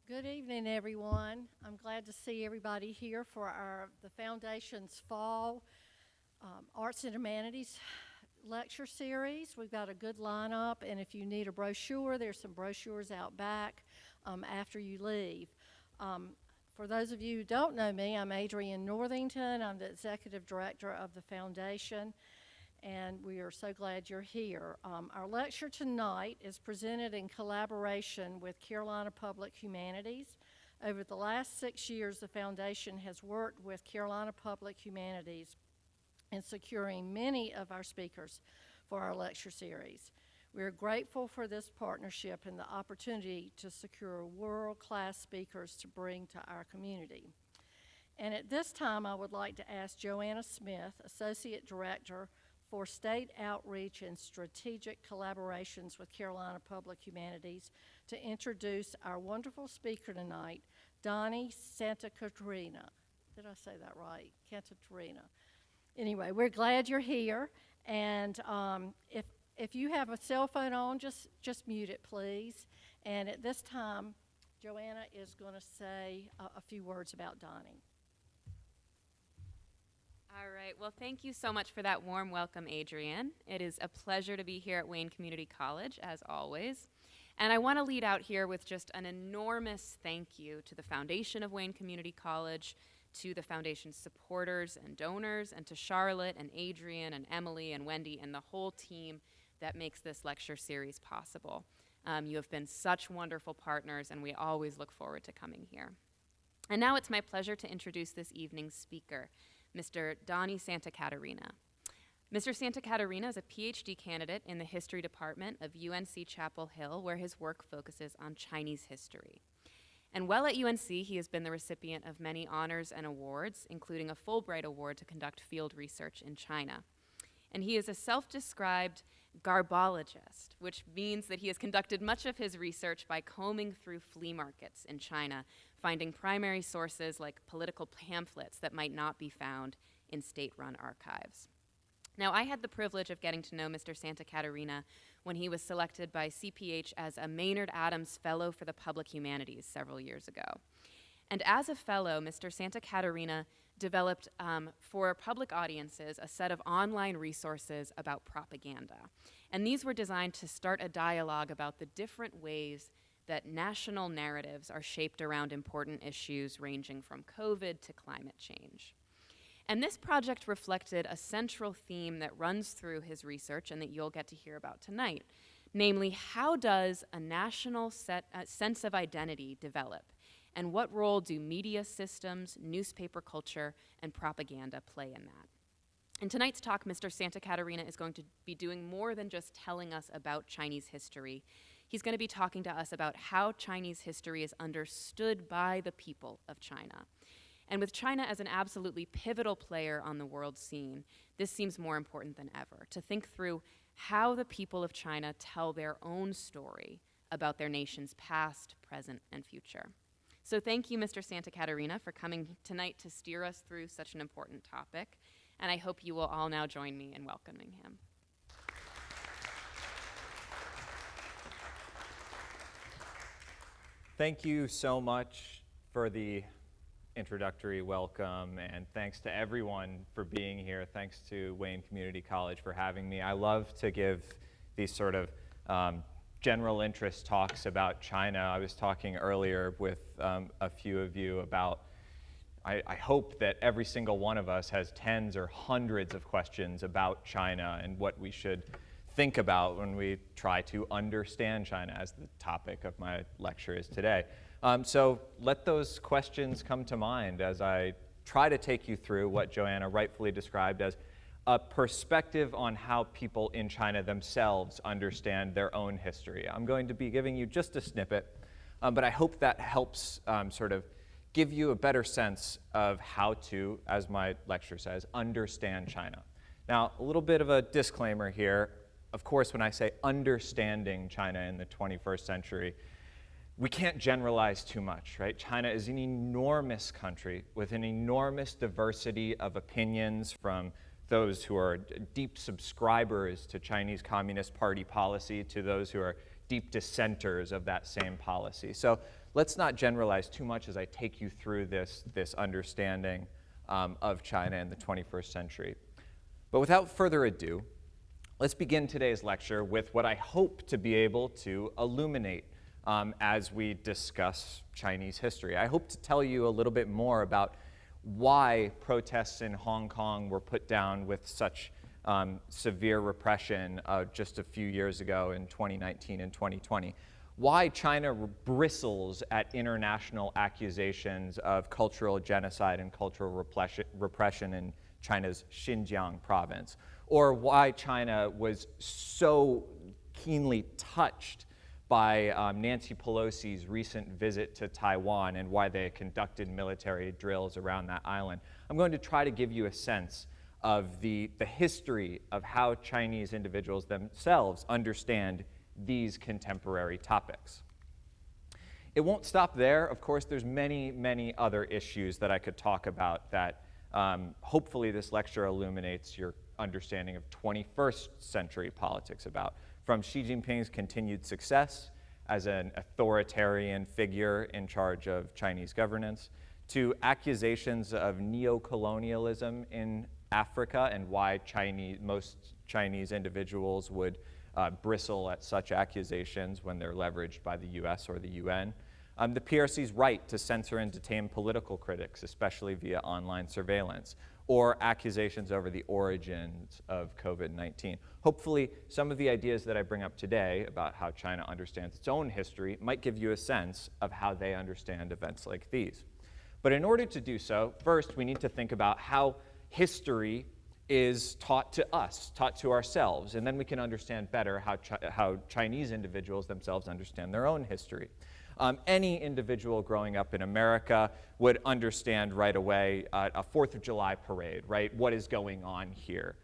Good evening, everyone. I'm glad to see everybody here for the Foundation's Fall Arts and Humanities lecture series. We've got a good lineup, and if you need a brochure, there's some brochures out back after you leave. For those of you who don't know me, I'm Adrienne Northington. I'm the Executive Director of the Foundation, and we are so glad you're here. Our lecture tonight is presented in collaboration with Carolina Public Humanities. Over the last 6 years, the Foundation has worked with Carolina Public Humanities in securing many of our speakers for our lecture series. We are grateful for this partnership and the opportunity to secure world-class speakers to bring to our community. And at this time, I would like to ask Joanna Smith, Associate Director for State Outreach and Strategic Collaborations with Carolina Public Humanities, to introduce our wonderful speaker tonight, Donnie Santacaterina. Did I say that right? Santacaterina. Anyway, we're glad you're here, and if you have a cell phone on, just mute it, please. And at this time, Joanna is going to say a few words about Donnie. All right. Well, thank you so much for that warm welcome, Adrienne. It is a pleasure to be here at Wayne Community College, as always. And I want to lead out here with just an enormous thank you to the Foundation of Wayne Community College, to the Foundation's supporters and donors, and to Charlotte and Adrienne and Emily and Wendy and the whole team that makes this lecture series possible. You have been such wonderful partners, and we always look forward to coming here. And now it's my pleasure to introduce this evening's speaker, Mr. Donnie Santacaterina. Mr. Santacaterina is a PhD candidate in the History Department of UNC Chapel Hill, where his work focuses on Chinese history. And while at UNC, he has been the recipient of many honors and awards, including a Fulbright Award to conduct field research in China. And he is a self-described garbologist, which means that he has conducted much of his research by combing through flea markets in China, finding primary sources like political pamphlets that might not be found in state-run archives. Now, I had the privilege of getting to know Mr. Santacaterina when he was selected by CPH as a Maynard Adams Fellow for the Public Humanities several years ago. And as a fellow, Mr. Santacaterina developed for public audiences a set of online resources about propaganda. And these were designed to start a dialogue about the different ways that national narratives are shaped around important issues ranging from COVID to climate change. And this project reflected a central theme that runs through his research and that you'll get to hear about tonight, namely, how does a national sense of identity develop? And what role do media systems, newspaper culture, and propaganda play in that? In tonight's talk, Mr. Santacaterina is going to be doing more than just telling us about Chinese history. He's going to be talking to us about how Chinese history is understood by the people of China. And with China as an absolutely pivotal player on the world scene, this seems more important than ever, to think through how the people of China tell their own story about their nation's past, present, and future. So thank you, Mr. Santacaterina, for coming tonight to steer us through such an important topic, and I hope you will all now join me in welcoming him. Thank you so much for the introductory welcome, and thanks to everyone for being here. Thanks to Wayne Community College for having me. I love to give these sort of general interest talks about China. I was talking earlier with a few of you about, I hope that every single one of us has tens or hundreds of questions about China and what we should think about when we try to understand China, as the topic of my lecture is today. So let those questions come to mind as I try to take you through what Joanna rightfully described as a perspective on how people in China themselves understand their own history. I'm going to be giving you just a snippet, but I hope that helps sort of give you a better sense of how to, as my lecture says, understand China. Now, a little bit of a disclaimer here. Of course, when I say understanding China in the 21st century, we can't generalize too much, right? China is an enormous country with an enormous diversity of opinions, from those who are deep subscribers to Chinese Communist Party policy to those who are deep dissenters of that same policy. So let's not generalize too much as I take you through this understanding of China in the 21st century. But without further ado, let's begin today's lecture with what I hope to be able to illuminate as we discuss Chinese history. I hope to tell you a little bit more about why protests in Hong Kong were put down with such severe repression just a few years ago in 2019 and 2020. Why China bristles at international accusations of cultural genocide and cultural repression in China's Xinjiang province, or why China was so keenly touched by Nancy Pelosi's recent visit to Taiwan and why they conducted military drills around that island. I'm going to try to give you a sense of the history of how Chinese individuals themselves understand these contemporary topics. It won't stop there. Of course, there's many, many other issues that I could talk about that hopefully this lecture illuminates your understanding of 21st century politics about. From Xi Jinping's continued success as an authoritarian figure in charge of Chinese governance, to accusations of neocolonialism in Africa and why most Chinese individuals would bristle at such accusations when they're leveraged by the U.S. or the UN. The PRC's right to censor and detain political critics, especially via online surveillance, or accusations over the origins of COVID-19. Hopefully, some of the ideas that I bring up today about how China understands its own history might give you a sense of how they understand events like these. But in order to do so, first we need to think about how history is taught to us, taught to ourselves, and then we can understand better how Chinese individuals themselves understand their own history. Any individual growing up in America would understand right away a 4th of July parade, right? What is going on here?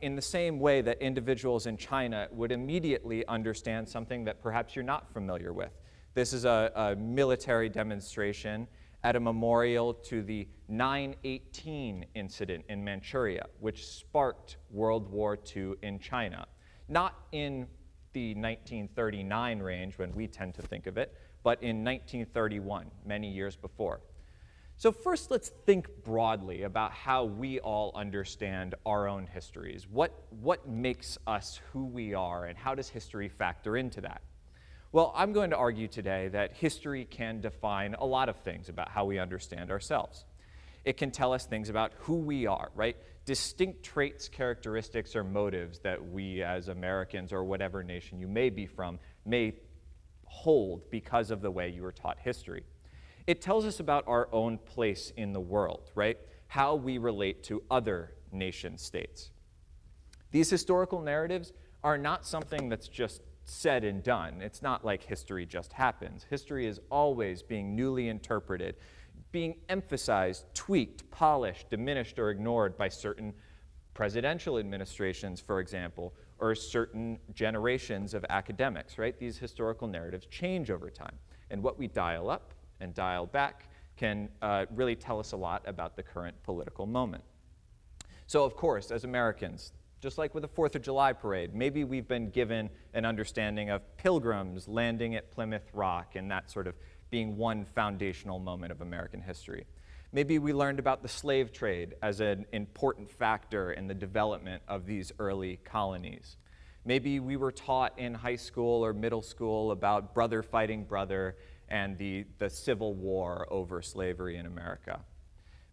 In the same way that individuals in China would immediately understand something that perhaps you're not familiar with. This is a military demonstration at a memorial to the 9/18 incident in Manchuria, which sparked World War II in China. Not in the 1939 range when we tend to think of it, but in 1931, many years before. So first, let's think broadly about how we all understand our own histories. What makes us who we are, and how does history factor into that? Well, I'm going to argue today that history can define a lot of things about how we understand ourselves. It can tell us things about who we are, right? Distinct traits, characteristics, or motives that we as Americans, or whatever nation you may be from, may hold because of the way you were taught history. It tells us about our own place in the world, right? How we relate to other nation states. These historical narratives are not something that's just said and done. It's not like history just happens. History is always being newly interpreted, being emphasized, tweaked, polished, diminished, or ignored by certain presidential administrations, for example, or certain generations of academics, right? These historical narratives change over time. And what we dial up and dial back can really tell us a lot about the current political moment. So, of course, as Americans, just like with the 4th of July parade, maybe we've been given an understanding of pilgrims landing at Plymouth Rock and that sort of being one foundational moment of American history. Maybe we learned about the slave trade as an important factor in the development of these early colonies. Maybe we were taught in high school or middle school about brother fighting brother and the Civil War over slavery in America.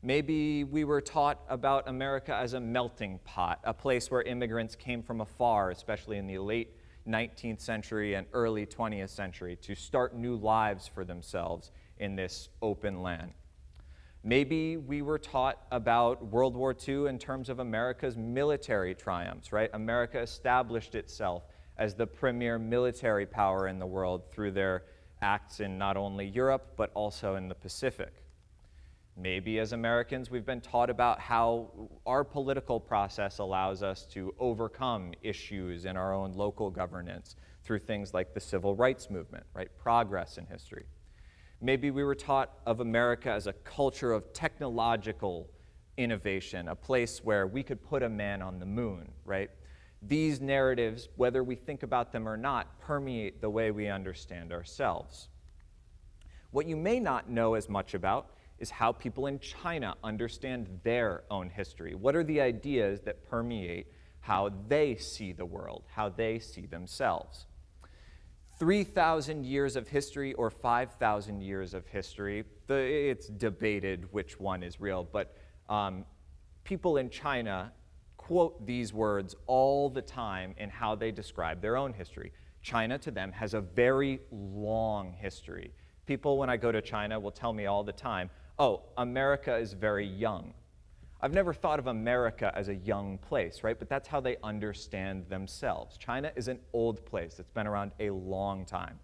Maybe we were taught about America as a melting pot, a place where immigrants came from afar, especially in the late 19th century and early 20th century, to start new lives for themselves in this open land. Maybe we were taught about World War II in terms of America's military triumphs, right? America established itself as the premier military power in the world through their acts in not only Europe, but also in the Pacific. Maybe as Americans, we've been taught about how our political process allows us to overcome issues in our own local governance through things like the civil rights movement, right? Progress in history. Maybe we were taught of America as a culture of technological innovation, a place where we could put a man on the moon, right? These narratives, whether we think about them or not, permeate the way we understand ourselves. What you may not know as much about is how people in China understand their own history. What are the ideas that permeate how they see the world, how they see themselves? 3,000 years of history or 5,000 years of history, it's debated which one is real, but people in China quote these words all the time in how they describe their own history. China, to them, has a very long history. People, when I go to China, will tell me all the time, oh, America is very young. I've never thought of America as a young place, right? But that's how they understand themselves. China is an old place that's been around a long time.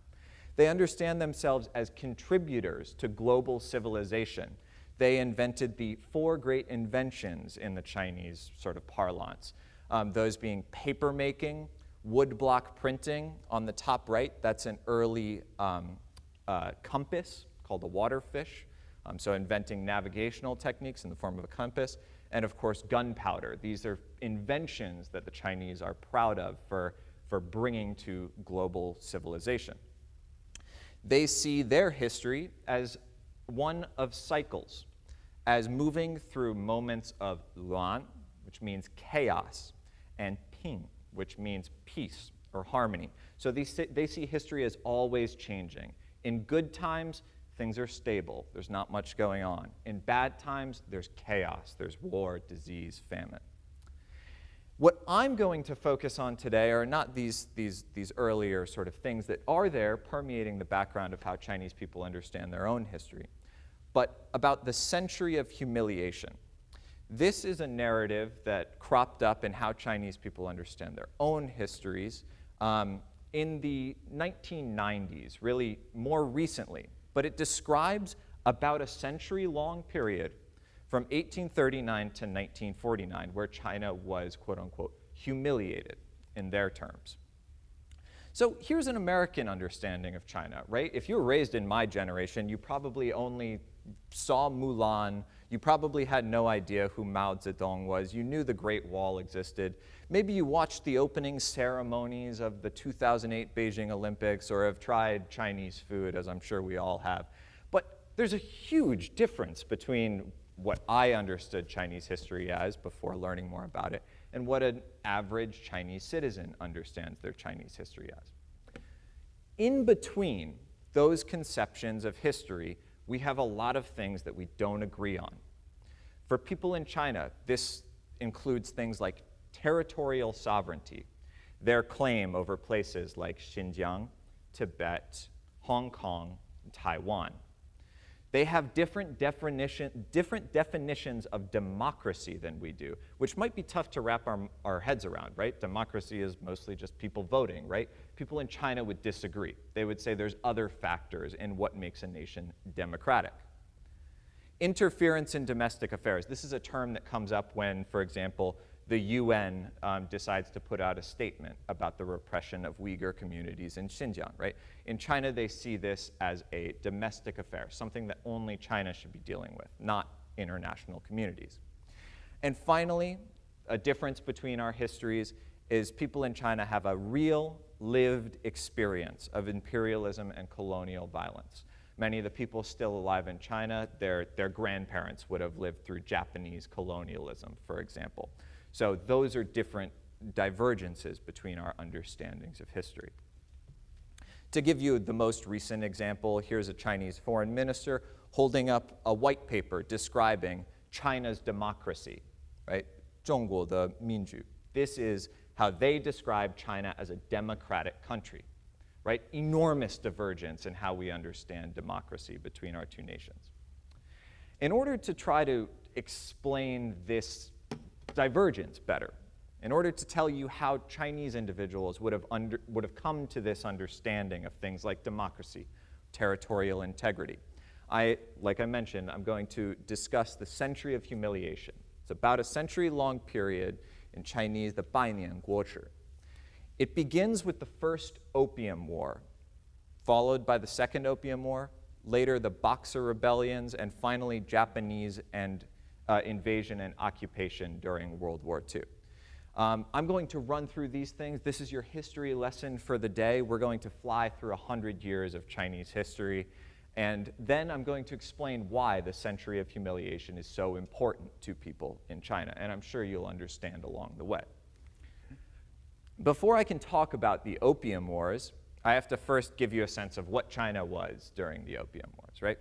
They understand themselves as contributors to global civilization. They invented the 4 great inventions in the Chinese sort of parlance, those being paper making, woodblock printing. On the top right, that's an early compass called a waterfish. So inventing navigational techniques in the form of a compass, and of course gunpowder. These are inventions that the Chinese are proud of for bringing to global civilization. They see their history as one of cycles, as moving through moments of luan, which means chaos, and ping, which means peace or harmony. So they see history as always changing. In good times, things are stable. There's not much going on. In bad times, there's chaos. There's war, disease, famine. What I'm going to focus on today are not these earlier sort of things that are there permeating the background of how Chinese people understand their own history, but about the century of humiliation. This is a narrative that cropped up in how Chinese people understand their own histories in the 1990s, really more recently. But it describes about a century-long period from 1839 to 1949, where China was, quote unquote, humiliated in their terms. So here's an American understanding of China, right? If you were raised in my generation, you probably only saw Mulan. You probably had no idea who Mao Zedong was. You knew the Great Wall existed. Maybe you watched the opening ceremonies of the 2008 Beijing Olympics or have tried Chinese food, as I'm sure we all have. But there's a huge difference between what I understood Chinese history as before learning more about it and what an average Chinese citizen understands their Chinese history as. In between those conceptions of history, we have a lot of things that we don't agree on. For people in China, this includes things like territorial sovereignty, their claim over places like Xinjiang, Tibet, Hong Kong, and Taiwan. They have different definitions of democracy than we do, which might be tough to wrap our heads around, right? Democracy is mostly just people voting, right? People in China would disagree. They would say there's other factors in what makes a nation democratic. Interference in domestic affairs. This is a term that comes up when, for example, the UN decides to put out a statement about the repression of Uyghur communities in Xinjiang, right? In China, they see this as a domestic affair, something that only China should be dealing with, not international communities. And finally, a difference between our histories is people in China have a real, lived experience of imperialism and colonial violence. Many of the people still alive in China, their grandparents would have lived through Japanese colonialism, for example. So those are different divergences between our understandings of history. To give you the most recent example, here's a Chinese foreign minister holding up a white paper describing China's democracy, right? 中国的民主. This is how they describe China as a democratic country, right? Enormous divergence in how we understand democracy between our two nations. In order to try to explain this divergence better, in order to tell you how Chinese individuals would have come to this understanding of things like democracy, territorial integrity, like I mentioned, I'm going to discuss the century of humiliation. It's about a century-long period in Chinese, the 百年国耻. It begins with the First Opium War, followed by the Second Opium War, later the Boxer Rebellions, and finally Japanese and invasion and occupation during World War II. I'm going to run through these things. This is your history lesson for the day. We're going to fly through 100 years of Chinese history, And then I'm going to explain why the century of humiliation is so important to people in China, and I'm sure you'll understand along the way. Before I can talk about the Opium Wars, I have to first give you a sense of what China was during the Opium Wars, right?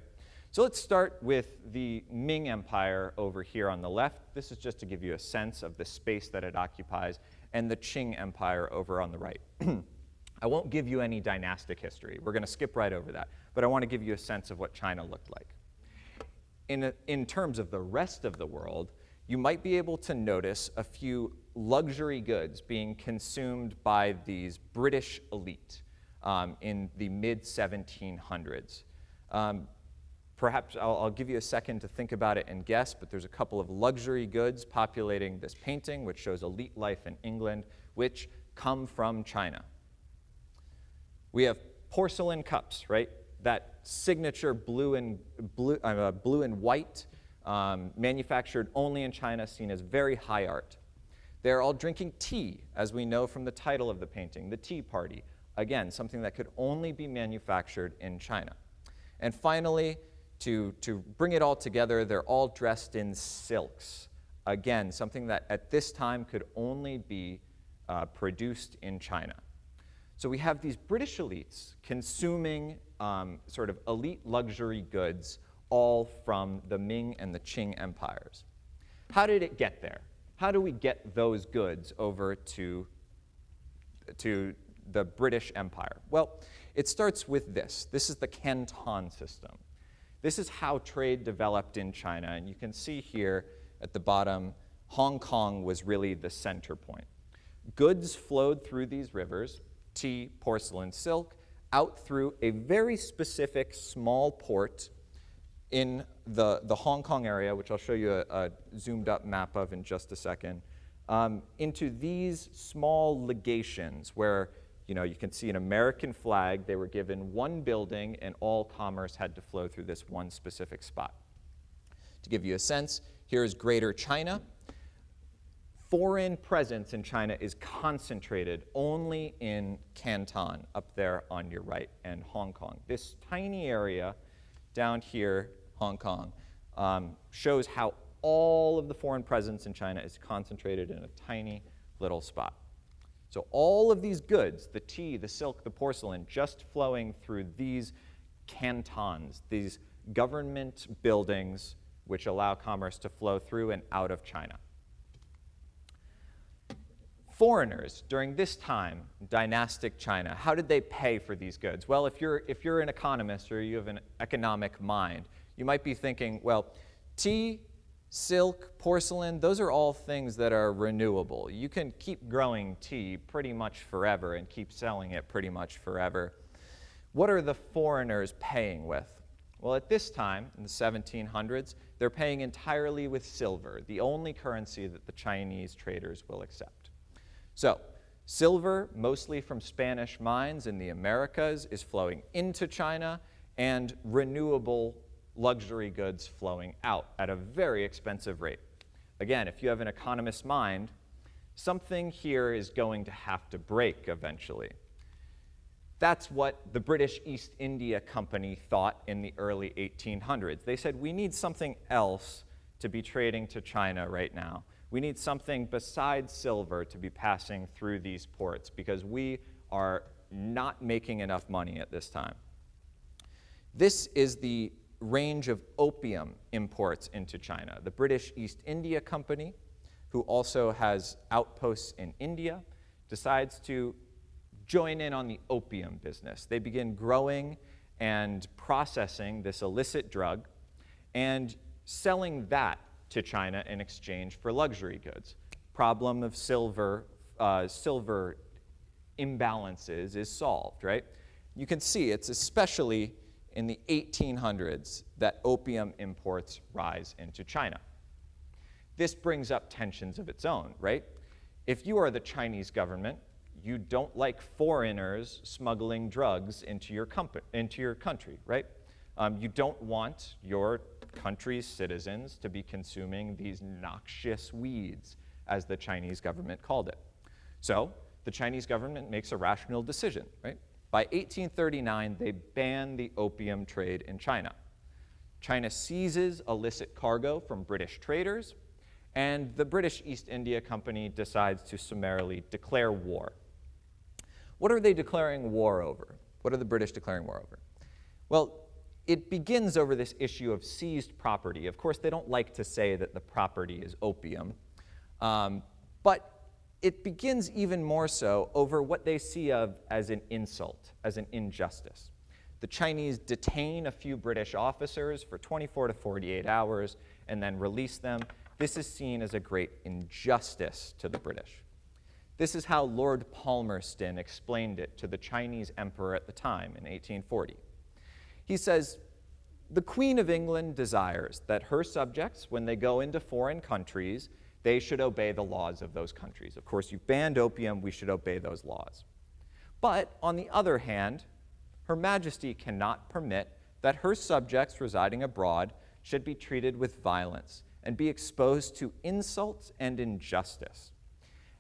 So let's start with the Ming Empire over here on the left. This is just to give you a sense of the space that it occupies, and the Qing Empire over on the right. I won't give you any dynastic history. We're going to skip right over that. But I want to give you a sense of what China looked like. In terms of the rest of the world, you might be able to notice a few luxury goods being consumed by these British elite in the mid-1700s. Perhaps I'll give you a second to think about it and guess, but there's a couple of luxury goods populating this painting, which shows elite life in England, which come from China. We have porcelain cups, right? That signature blue and white, manufactured only in China, seen as very high art. They're all drinking tea, as we know from the title of the painting, the Tea Party. Again, something that could only be manufactured in China. And finally, to bring it all together, they're all dressed in silks. Again, something that at this time could only be produced in China. So we have these British elites consuming sort of elite luxury goods, all from the Ming and the Qing empires. How did it get there? How do we get those goods over to the British Empire? Well, it starts with this. This is the Canton system. This is how trade developed in China, and you can see here at the bottom, Hong Kong was really the center point. Goods flowed through these rivers, tea, porcelain, silk, out through a very specific small port in the Hong Kong area, which I'll show you a zoomed up map of in just a second, into these small legations where you can see an American flag. They were given one building, and all commerce had to flow through this one specific spot. To give you a sense, here is Greater China. Foreign presence in China is concentrated only in Canton, up there on your right, and Hong Kong. This tiny area down here, Hong Kong, shows how all of the foreign presence in China is concentrated in a tiny little spot. So all of these goods, the tea, the silk, the porcelain, just flowing through these cantons, these government buildings which allow commerce to flow through and out of China. Foreigners, during this time, dynastic China, how did they pay for these goods? Well, if you're an economist or you have an economic mind, you might be thinking, well, tea, silk, porcelain, those are all things that are renewable. You can keep growing tea pretty much forever and keep selling it pretty much forever. What are the foreigners paying with? Well, at this time, in the 1700s, they're paying entirely with silver, the only currency that the Chinese traders will accept. So, silver, mostly from Spanish mines in the Americas, is flowing into China, and renewable luxury goods flowing out at a very expensive rate. Again, if you have an economist's mind, something here is going to have to break eventually. That's what the British East India Company thought in the early 1800s. They said, we need something else to be trading to China right now. We need something besides silver to be passing through these ports because we are not making enough money at this time. This is the range of opium imports into China. The British East India Company, who also has outposts in India, decides to join in on the opium business. They begin growing and processing this illicit drug and selling that to China in exchange for luxury goods. Problem of silver imbalances is solved, right? You can see it's especially in the 1800s that opium imports rise into China. This brings up tensions of its own, right? If you are the Chinese government, you don't like foreigners smuggling drugs into your country, right? You don't want your country's citizens to be consuming these noxious weeds, as the Chinese government called it. So the Chinese government makes a rational decision, right? By 1839, they ban the opium trade in China. China seizes illicit cargo from British traders, and the British East India Company decides to summarily declare war. What are they declaring war over? What are the British declaring war over? Well, it begins over this issue of seized property. Of course, they don't like to say that the property is opium, but it begins even more so over what they see as an insult, as an injustice. The Chinese detain a few British officers for 24 to 48 hours and then release them. This is seen as a great injustice to the British. This is how Lord Palmerston explained it to the Chinese emperor at the time in 1840. He says, "The Queen of England desires that her subjects, when they go into foreign countries, they should obey the laws of those countries. Of course, you've banned opium, we should obey those laws. But on the other hand, Her Majesty cannot permit that her subjects residing abroad should be treated with violence and be exposed to insult and injustice.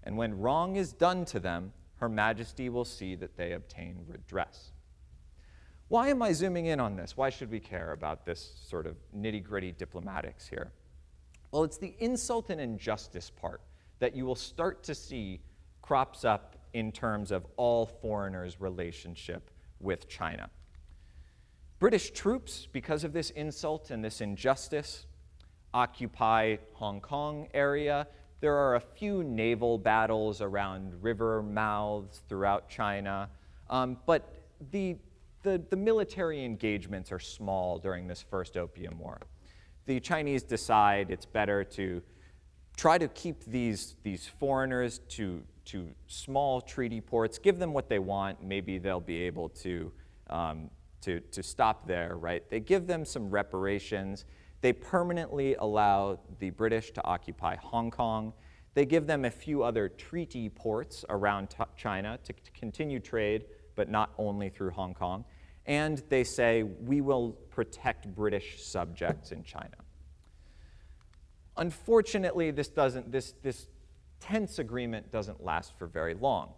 And when wrong is done to them, Her Majesty will see that they obtain redress." Why am I zooming in on this? Why should we care about this sort of nitty-gritty diplomatics here? Well, it's the insult and injustice part that you will start to see crops up in terms of all foreigners' relationship with China. British troops, because of this insult and this injustice, occupy Hong Kong area. There are a few naval battles around river mouths throughout China, but the military engagements are small during this first Opium War. The Chinese decide it's better to try to keep these foreigners to small treaty ports, give them what they want, maybe they'll be able to stop there, right? They give them some reparations. They permanently allow the British to occupy Hong Kong. They give them a few other treaty ports around China to continue trade, but not only through Hong Kong. And they say, we will protect British subjects in China. Unfortunately, this tense agreement doesn't last for very long.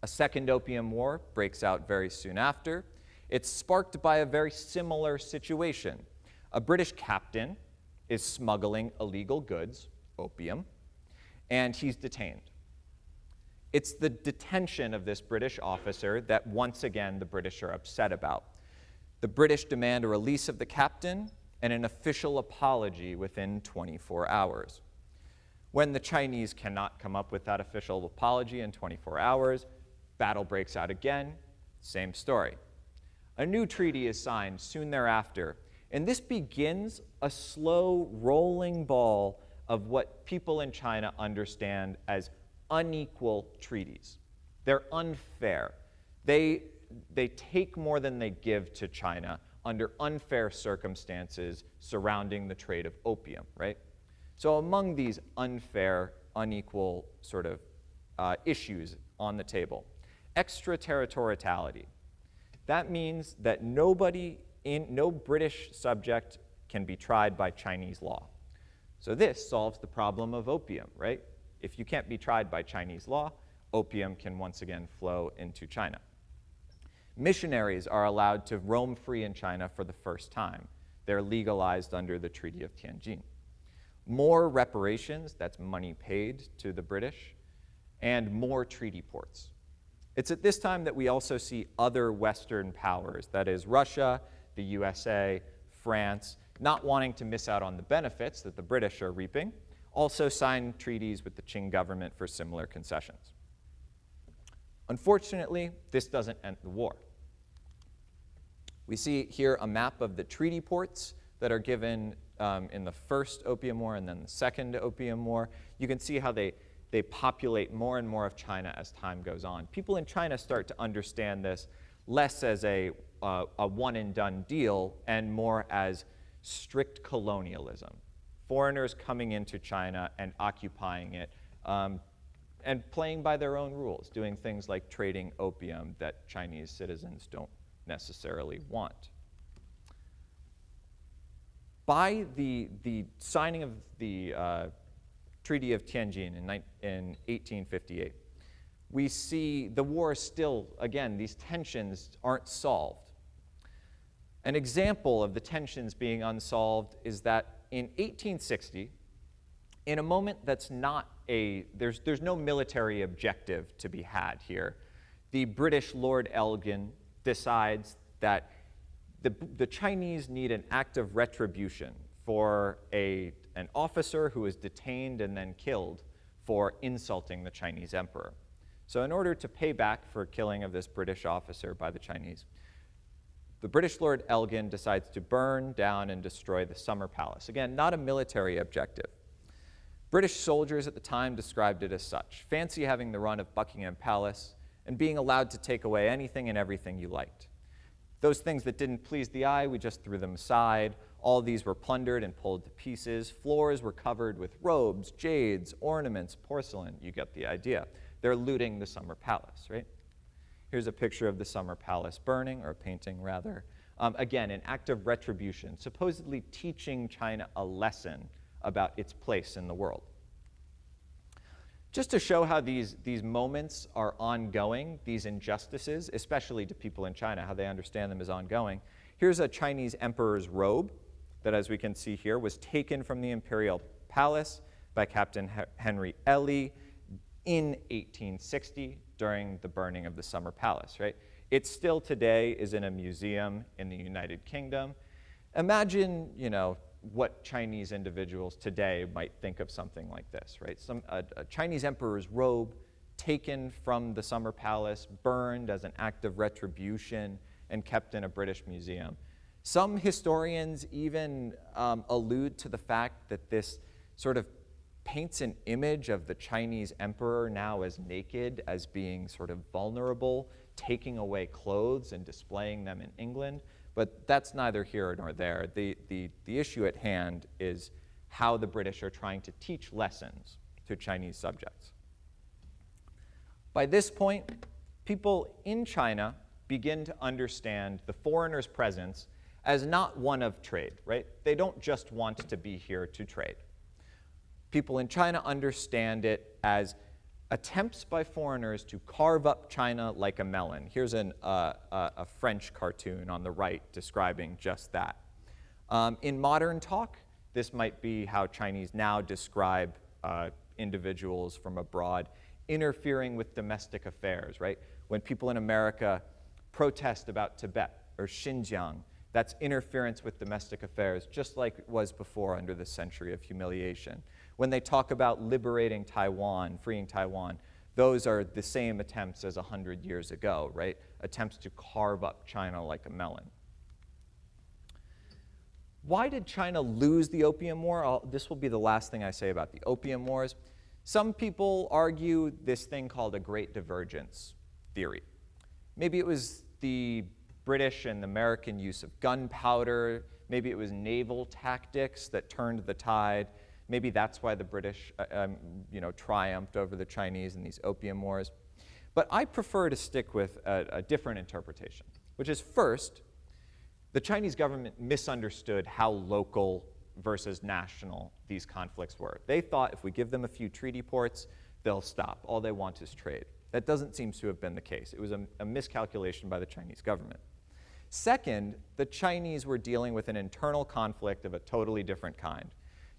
A second Opium War breaks out very soon after. It's sparked by a very similar situation. A British captain is smuggling illegal goods, opium, and he's detained. It's the detention of this British officer that once again the British are upset about. The British demand a release of the captain and an official apology within 24 hours. When the Chinese cannot come up with that official apology in 24 hours, battle breaks out again, same story. A new treaty is signed soon thereafter, and this begins a slow rolling ball of what people in China understand as unequal treaties. They're unfair. They take more than they give to China under unfair circumstances surrounding the trade of opium, right? So among these unfair, unequal sort of issues on the table, extraterritoriality. That means that no British subject can be tried by Chinese law. So this solves the problem of opium, right? If you can't be tried by Chinese law, opium can once again flow into China. Missionaries are allowed to roam free in China for the first time. They're legalized under the Treaty of Tianjin. More reparations, that's money paid to the British, and more treaty ports. It's at this time that we also see other Western powers, that is Russia, the USA, France, not wanting to miss out on the benefits that the British are reaping, also sign treaties with the Qing government for similar concessions. Unfortunately, this doesn't end the war. We see here a map of the treaty ports that are given in the first Opium War and then the second Opium War. You can see how they populate more and more of China as time goes on. People in China start to understand this less as a one-and-done deal and more as strict colonialism. Foreigners coming into China and occupying it and playing by their own rules, doing things like trading opium that Chinese citizens don't necessarily want. By the signing of the Treaty of Tianjin in 1858, we see the war still, again, these tensions aren't solved. An example of the tensions being unsolved is that in 1860, in a moment that's not there's no military objective to be had here, the British Lord Elgin decides that the Chinese need an act of retribution for an officer who was detained and then killed for insulting the Chinese emperor. So in order to pay back for killing of this British officer by the Chinese, the British Lord Elgin decides to burn down and destroy the Summer Palace. Again, not a military objective. British soldiers at the time described it as such: fancy having the run of Buckingham Palace and being allowed to take away anything and everything you liked. Those things that didn't please the eye, we just threw them aside. All these were plundered and pulled to pieces. Floors were covered with robes, jades, ornaments, porcelain. You get the idea. They're looting the Summer Palace, right? Here's a picture of the Summer Palace burning, or a painting rather. Again, an act of retribution, supposedly teaching China a lesson about its place in the world. Just to show how these moments are ongoing, these injustices, especially to people in China, how they understand them as ongoing, here's a Chinese emperor's robe that, as we can see here, was taken from the imperial palace by Captain Henry Ely in 1860 during the burning of the Summer Palace, right? It still today is in a museum in the United Kingdom. Imagine, what Chinese individuals today might think of something like this, right? A Chinese emperor's robe taken from the Summer Palace, burned as an act of retribution, and kept in a British museum. Some historians even allude to the fact that this sort of paints an image of the Chinese emperor now as naked, as being sort of vulnerable, taking away clothes and displaying them in England. But that's neither here nor there. The issue at hand is how the British are trying to teach lessons to Chinese subjects. By this point, people in China begin to understand the foreigner's presence as not one of trade, right? They don't just want to be here to trade. People in China understand it as attempts by foreigners to carve up China like a melon. Here's a French cartoon on the right describing just that. In modern talk, this might be how Chinese now describe individuals from abroad interfering with domestic affairs, right? When people in America protest about Tibet or Xinjiang, that's interference with domestic affairs, just like it was before under the century of humiliation. When they talk about liberating Taiwan, freeing Taiwan, those are the same attempts as 100 years ago, right? Attempts to carve up China like a melon. Why did China lose the Opium War? This will be the last thing I say about the Opium Wars. Some people argue this thing called a Great Divergence theory. Maybe it was the British and American use of gunpowder. Maybe it was naval tactics that turned the tide. Maybe that's why the British triumphed over the Chinese in these Opium Wars. But I prefer to stick with a different interpretation, which is, first, the Chinese government misunderstood how local versus national these conflicts were. They thought if we give them a few treaty ports, they'll stop. All they want is trade. That doesn't seem to have been the case. It was a miscalculation by the Chinese government. Second, the Chinese were dealing with an internal conflict of a totally different kind.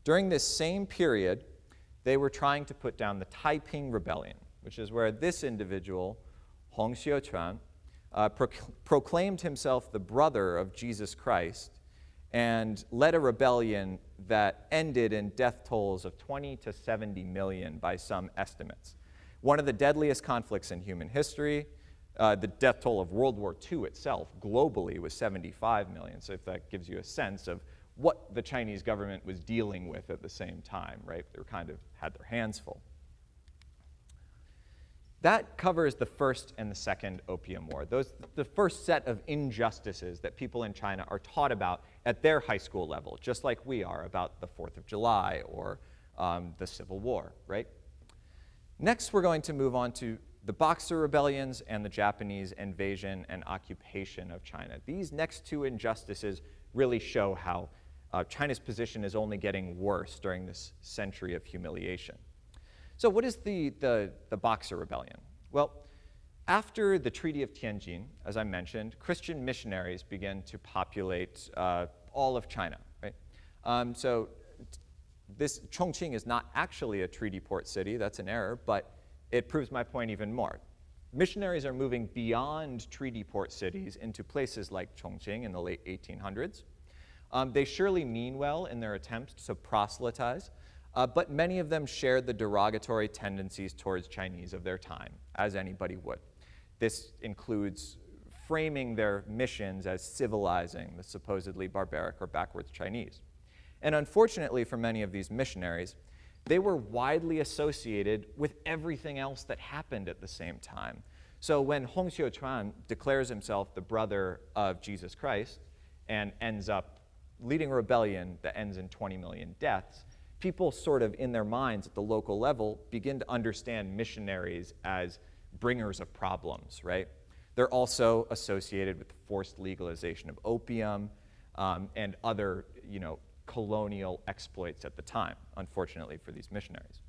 During this same period, they were trying to put down the Taiping Rebellion, which is where this individual, Hong Xiuquan, proclaimed himself the brother of Jesus Christ and led a rebellion that ended in death tolls of 20 to 70 million by some estimates. One of the deadliest conflicts in human history. The death toll of World War II itself globally was 75 million, so if that gives you a sense of what the Chinese government was dealing with at the same time, right? They were kind of had their hands full. That covers the first and the second Opium War. The first set of injustices that people in China are taught about at their high school level, just like we are about the 4th of July or the Civil War, right? Next, we're going to move on to the Boxer Rebellions and the Japanese invasion and occupation of China. These next two injustices really show how China's position is only getting worse during this century of humiliation. So what is the Boxer Rebellion? Well, after the Treaty of Tianjin, as I mentioned, Christian missionaries began to populate all of China, right? So this Chongqing is not actually a treaty port city, that's an error, but it proves my point even more. Missionaries are moving beyond treaty port cities into places like Chongqing in the late 1800s. They surely mean well in their attempts to proselytize, but many of them shared the derogatory tendencies towards Chinese of their time, as anybody would. This includes framing their missions as civilizing the supposedly barbaric or backwards Chinese. And unfortunately for many of these missionaries, they were widely associated with everything else that happened at the same time. So when Hong Xiuquan declares himself the brother of Jesus Christ and ends up leading a rebellion that ends in 20 million deaths, people sort of in their minds at the local level begin to understand missionaries as bringers of problems, right? They're also associated with the forced legalization of opium and other, colonial exploits at the time, unfortunately for these missionaries.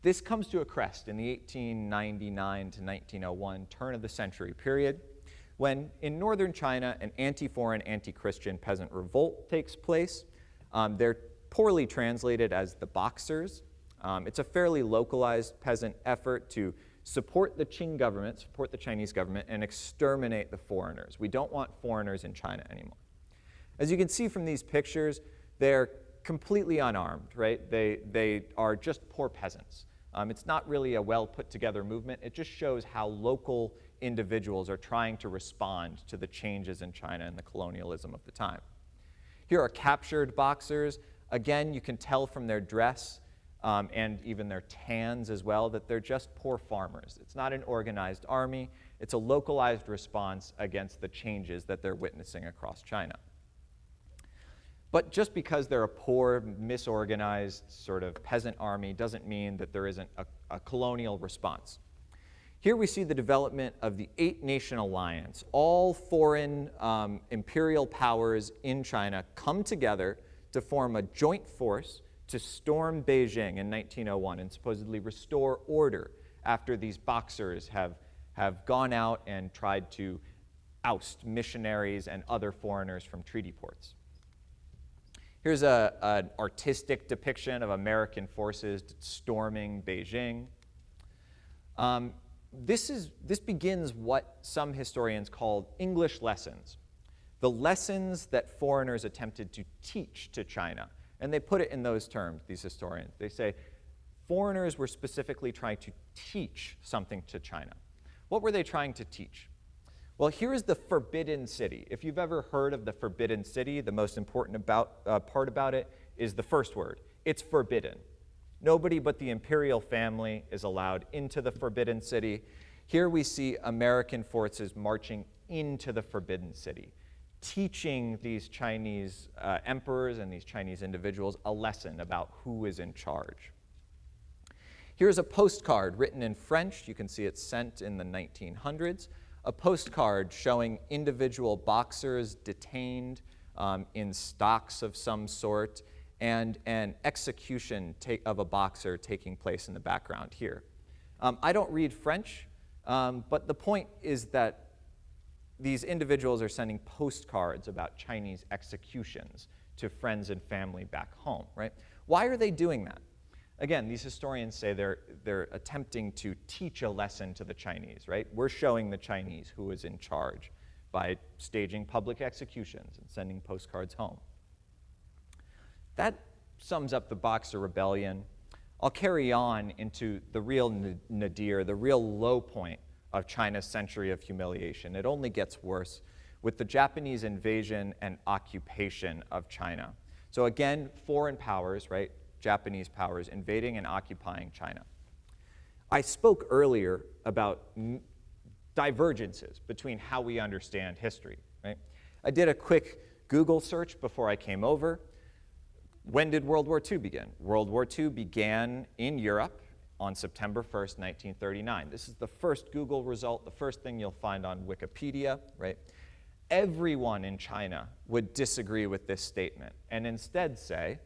This comes to a crest in the 1899 to 1901 turn of the century period, when in northern China an anti-foreign, anti-Christian peasant revolt takes place. They're poorly translated as the Boxers. It's a fairly localized peasant effort to support the Qing government, support the Chinese government, and exterminate the foreigners. We don't want foreigners in China anymore. As you can see from these pictures, they're completely unarmed, right? They are just poor peasants. It's not really a well put together movement. It just shows how local individuals are trying to respond to the changes in China and the colonialism of the time. Here are captured Boxers. Again, you can tell from their dress and even their tans as well that they're just poor farmers. It's not an organized army. It's a localized response against the changes that they're witnessing across China. But just because they're a poor, misorganized sort of peasant army doesn't mean that there isn't a colonial response. Here we see the development of the Eight-Nation Alliance. All foreign imperial powers in China come together to form a joint force to storm Beijing in 1901 and supposedly restore order after these Boxers have gone out and tried to oust missionaries and other foreigners from treaty ports. Here's an artistic depiction of American forces storming Beijing. This begins what some historians call English lessons, the lessons that foreigners attempted to teach to China. And they put it in those terms, these historians. They say foreigners were specifically trying to teach something to China. What were they trying to teach? Well, here is the Forbidden City. If you've ever heard of the Forbidden City, the most important part about it is the first word. It's forbidden. Nobody but the imperial family is allowed into the Forbidden City. Here we see American forces marching into the Forbidden City, teaching these Chinese emperors and these Chinese individuals a lesson about who is in charge. Here's a postcard written in French. You can see it's sent in the 1900s. A postcard showing individual Boxers detained in stocks of some sort, and an execution of a Boxer taking place in the background here. I don't read French, but the point is that these individuals are sending postcards about Chinese executions to friends and family back home, right? Why are they doing that? Again, these historians say they're attempting to teach a lesson to the Chinese, right? We're showing the Chinese who is in charge by staging public executions and sending postcards home. That sums up the Boxer Rebellion. I'll carry on into the real nadir, the real low point of China's century of humiliation. It only gets worse with the Japanese invasion and occupation of China. So again, foreign powers, right? Japanese powers invading and occupying China. I spoke earlier about divergences between how we understand history, right? I did a quick Google search before I came over. When did World War II begin? World War II began in Europe on September 1st, 1939. This is the first Google result, the first thing you'll find on Wikipedia, right? Everyone in China would disagree with this statement and instead say,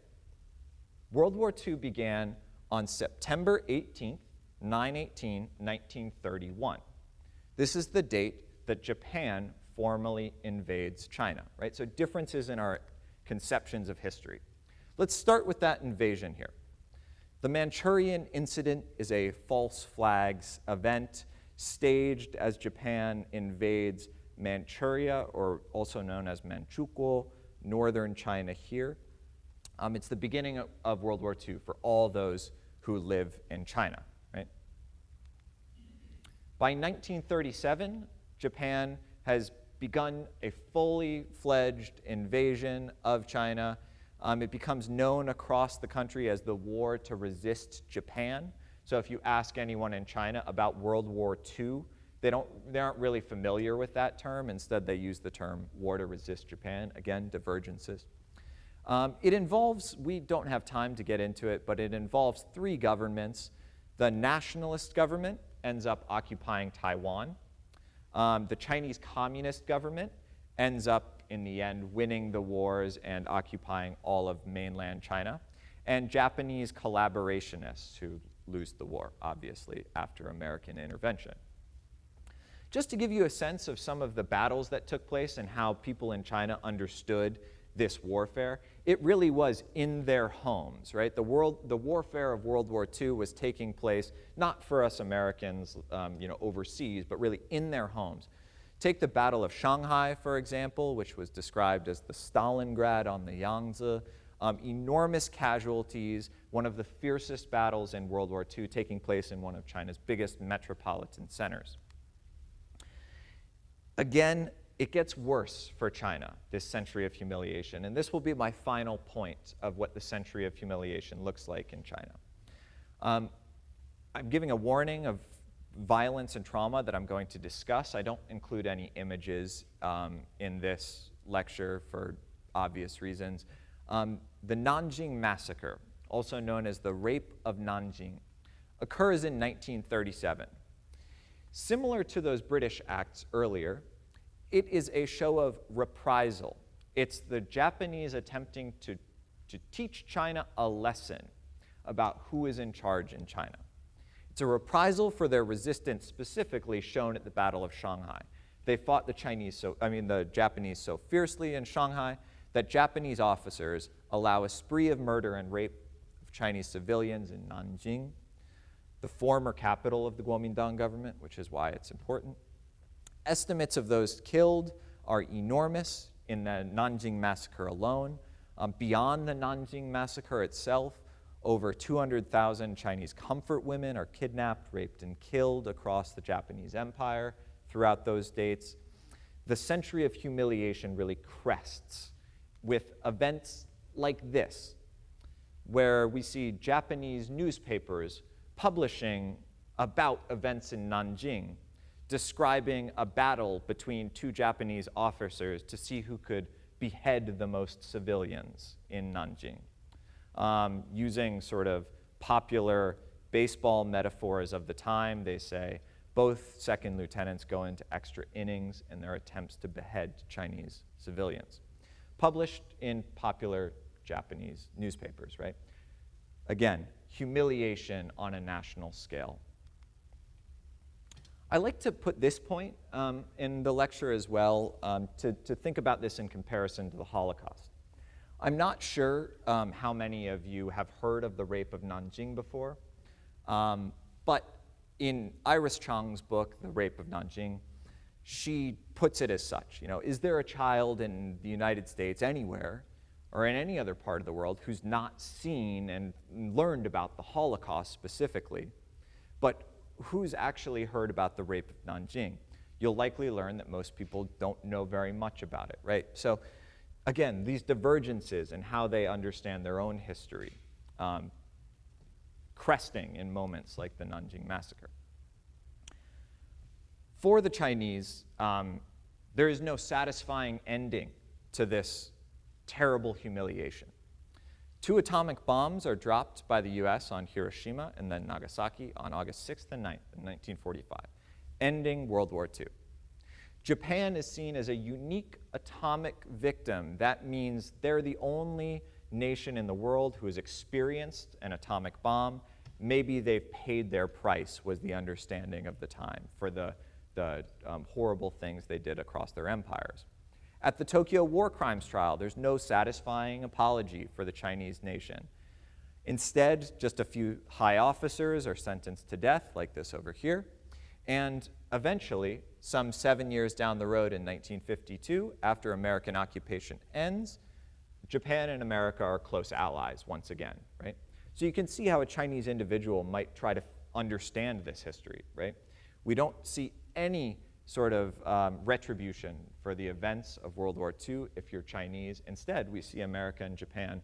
World War II began on September 18th, 9/18/1931. This is the date that Japan formally invades China, right? So differences in our conceptions of history. Let's start with that invasion here. The Manchurian incident is a false flags event staged as Japan invades Manchuria, or also known as Manchukuo, northern China here. It's the beginning of World War II for all those who live in China, right? By 1937, Japan has begun a fully fledged invasion of China. It becomes known across the country as the War to Resist Japan. So if you ask anyone in China about World War II, they aren't really familiar with that term. Instead, they use the term War to Resist Japan. Again, divergences. It involves, we don't have time to get into it, but it involves three governments. The nationalist government ends up occupying Taiwan. The Chinese Communist government ends up, in the end, winning the wars and occupying all of mainland China. And Japanese collaborationists who lose the war, obviously, after American intervention. Just to give you a sense of some of the battles that took place and how people in China understood this warfare, it really was in their homes, right? The warfare of World War II was taking place not for us Americans, overseas, but really in their homes. Take the Battle of Shanghai, for example, which was described as the Stalingrad on the Yangtze. Enormous casualties, one of the fiercest battles in World War II, taking place in one of China's biggest metropolitan centers. Again, it gets worse for China, this century of humiliation. And this will be my final point of what the century of humiliation looks like in China. I'm giving a warning of violence and trauma that I'm going to discuss. I don't include any images in this lecture for obvious reasons. The Nanjing Massacre, also known as the Rape of Nanjing, occurs in 1937. Similar to those British acts earlier, it is a show of reprisal. It's the Japanese attempting to teach China a lesson about who is in charge in China. It's a reprisal for their resistance specifically shown at the Battle of Shanghai. They fought the Japanese so fiercely in Shanghai that Japanese officers allow a spree of murder and rape of Chinese civilians in Nanjing, the former capital of the Kuomintang government, which is why it's important. Estimates of those killed are enormous in the Nanjing Massacre alone. Beyond the Nanjing Massacre itself, over 200,000 Chinese comfort women are kidnapped, raped, and killed across the Japanese Empire throughout those dates. The century of humiliation really crests with events like this, where we see Japanese newspapers publishing about events in Nanjing, describing a battle between two Japanese officers to see who could behead the most civilians in Nanjing. Using sort of popular baseball metaphors of the time, they say both second lieutenants go into extra innings in their attempts to behead Chinese civilians. Published in popular Japanese newspapers, right? Again, humiliation on a national scale. I like to put this point in the lecture as well to think about this in comparison to the Holocaust. I'm not sure how many of you have heard of the rape of Nanjing before, but in Iris Chang's book, The Rape of Nanjing, she puts it as such, is there a child in the United States anywhere or in any other part of the world who's not seen and learned about the Holocaust specifically, but who's actually heard about the rape of Nanjing? You'll likely learn that most people don't know very much about it, right? So again, these divergences in how they understand their own history, cresting in moments like the Nanjing Massacre. For the Chinese, there is no satisfying ending to this terrible humiliation. 2 atomic bombs are dropped by the U.S. on Hiroshima and then Nagasaki on August 6th and 9th in 1945, ending World War II. Japan is seen as a unique atomic victim. That means they're the only nation in the world who has experienced an atomic bomb maybe they've paid their price, was the understanding of the time for the horrible things they did across their empires. At the Tokyo War Crimes trial, there's no satisfying apology for the Chinese nation. Instead, just a few high officers are sentenced to death, like this over here. And eventually, some 7 years down the road in 1952, after American occupation ends, Japan and America are close allies once again, right? So you can see how a Chinese individual might try to understand this history, right? We don't see any sort of retribution for the events of World War II if you're Chinese. Instead, we see America and Japan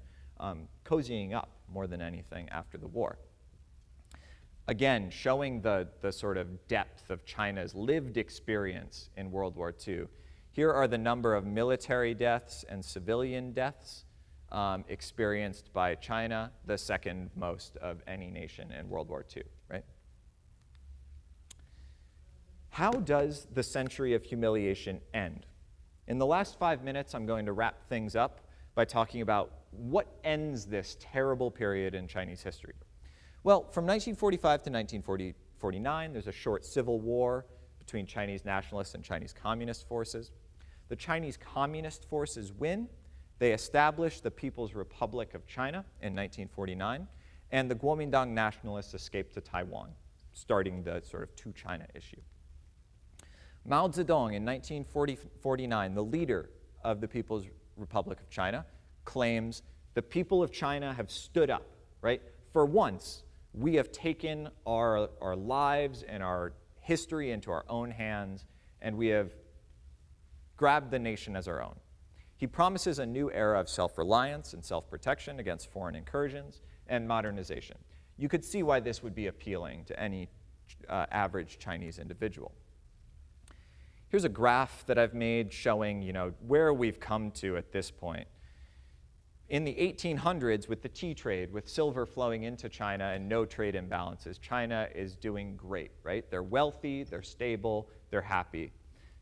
cozying up more than anything after the war. Again, showing the sort of depth of China's lived experience in World War II. Here are the number of military deaths and civilian deaths experienced by China, the second most of any nation in World War II, right? How does the century of humiliation end? In the last 5 minutes, I'm going to wrap things up by talking about what ends this terrible period in Chinese history. Well, from 1945 to 1949, there's a short civil war between Chinese nationalists and Chinese communist forces. The Chinese communist forces win. They establish the People's Republic of China in 1949, and the Kuomintang nationalists escape to Taiwan, starting the sort of two-China issue. Mao Zedong in 1949, the leader of the People's Republic of China, claims the people of China have stood up, right? For once, we have taken our lives and our history into our own hands, and we have grabbed the nation as our own. He promises a new era of self-reliance and self-protection against foreign incursions and modernization. You could see why this would be appealing to any average Chinese individual. Here's a graph that I've made showing, where we've come to at this point. In the 1800s, with the tea trade, with silver flowing into China and no trade imbalances, China is doing great, right? They're wealthy, they're stable, they're happy.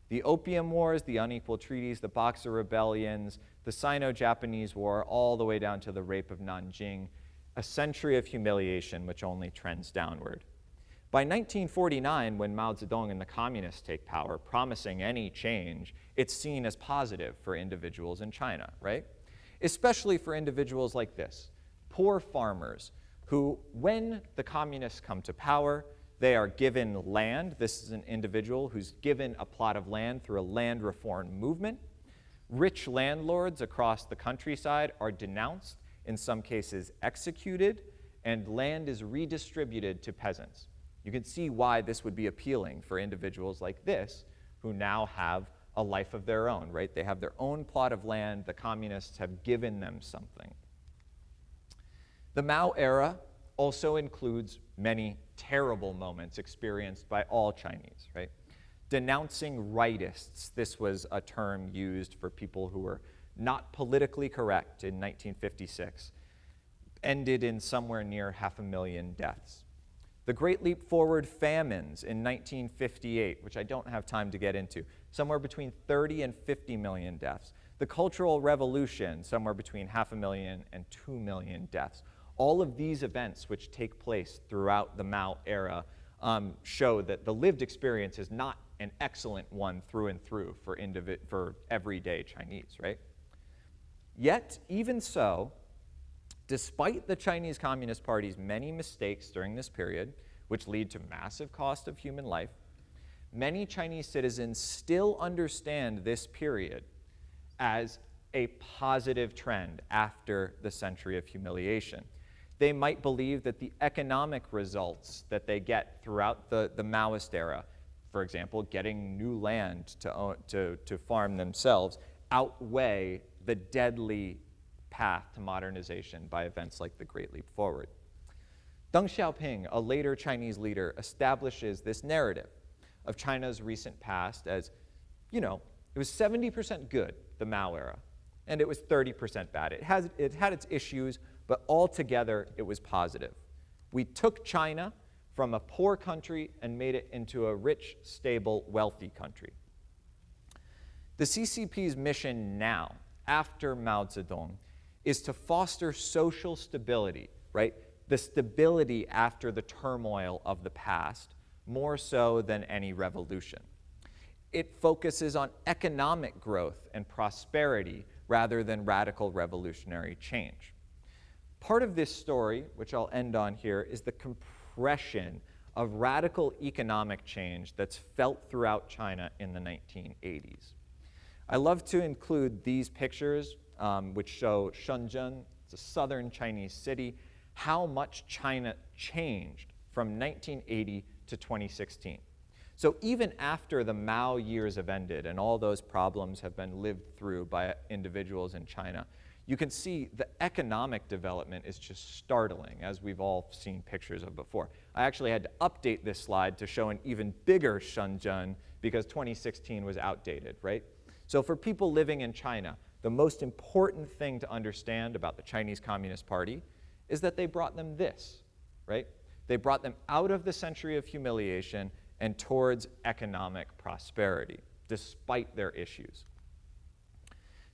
The Opium Wars, the unequal treaties, the Boxer rebellions, the Sino-Japanese War, all the way down to the rape of Nanjing, a century of humiliation which only trends downward. By 1949, when Mao Zedong and the communists take power, promising any change, it's seen as positive for individuals in China, right? Especially for individuals like this, poor farmers who, when the communists come to power, they are given land. This is an individual who's given a plot of land through a land reform movement. Rich landlords across the countryside are denounced, in some cases executed, and land is redistributed to peasants. You can see why this would be appealing for individuals like this, who now have a life of their own, right? They have their own plot of land. The communists have given them something. The Mao era also includes many terrible moments experienced by all Chinese, right? Denouncing rightists, this was a term used for people who were not politically correct in 1956, ended in somewhere near 500,000 deaths. The Great Leap Forward famines in 1958, which I don't have time to get into, somewhere between 30 and 50 million deaths. The Cultural Revolution, somewhere between 500,000 and 2 million deaths. All of these events which take place throughout the Mao era show that the lived experience is not an excellent one through and through for everyday Chinese, right? Yet, even so, despite the Chinese Communist Party's many mistakes during this period, which lead to massive cost of human life, many Chinese citizens still understand this period as a positive trend after the century of humiliation. They might believe that the economic results that they get throughout the Maoist era, for example, getting new land to farm themselves, outweigh the deadly path to modernization by events like the Great Leap Forward. Deng Xiaoping, a later Chinese leader, establishes this narrative of China's recent past as, it was 70% good, the Mao era, and it was 30% bad. It had its issues, but altogether it was positive. We took China from a poor country and made it into a rich, stable, wealthy country. The CCP's mission now, after Mao Zedong, is to foster social stability, right? the stability after the turmoil of the past, more so than any revolution. It focuses on economic growth and prosperity rather than radical revolutionary change. Part of this story, which I'll end on here, is the compression of radical economic change that's felt throughout China in the 1980s. I love to include these pictures, which show Shenzhen, it's a southern Chinese city, how much China changed from 1980 to 2016. So even after the Mao years have ended and all those problems have been lived through by individuals in China, you can see the economic development is just startling, as we've all seen pictures of before. I actually had to update this slide to show an even bigger Shenzhen because 2016 was outdated, right? So for people living in China, the most important thing to understand about the Chinese Communist Party is that they brought them this, right? They brought them out of the century of humiliation and towards economic prosperity, despite their issues.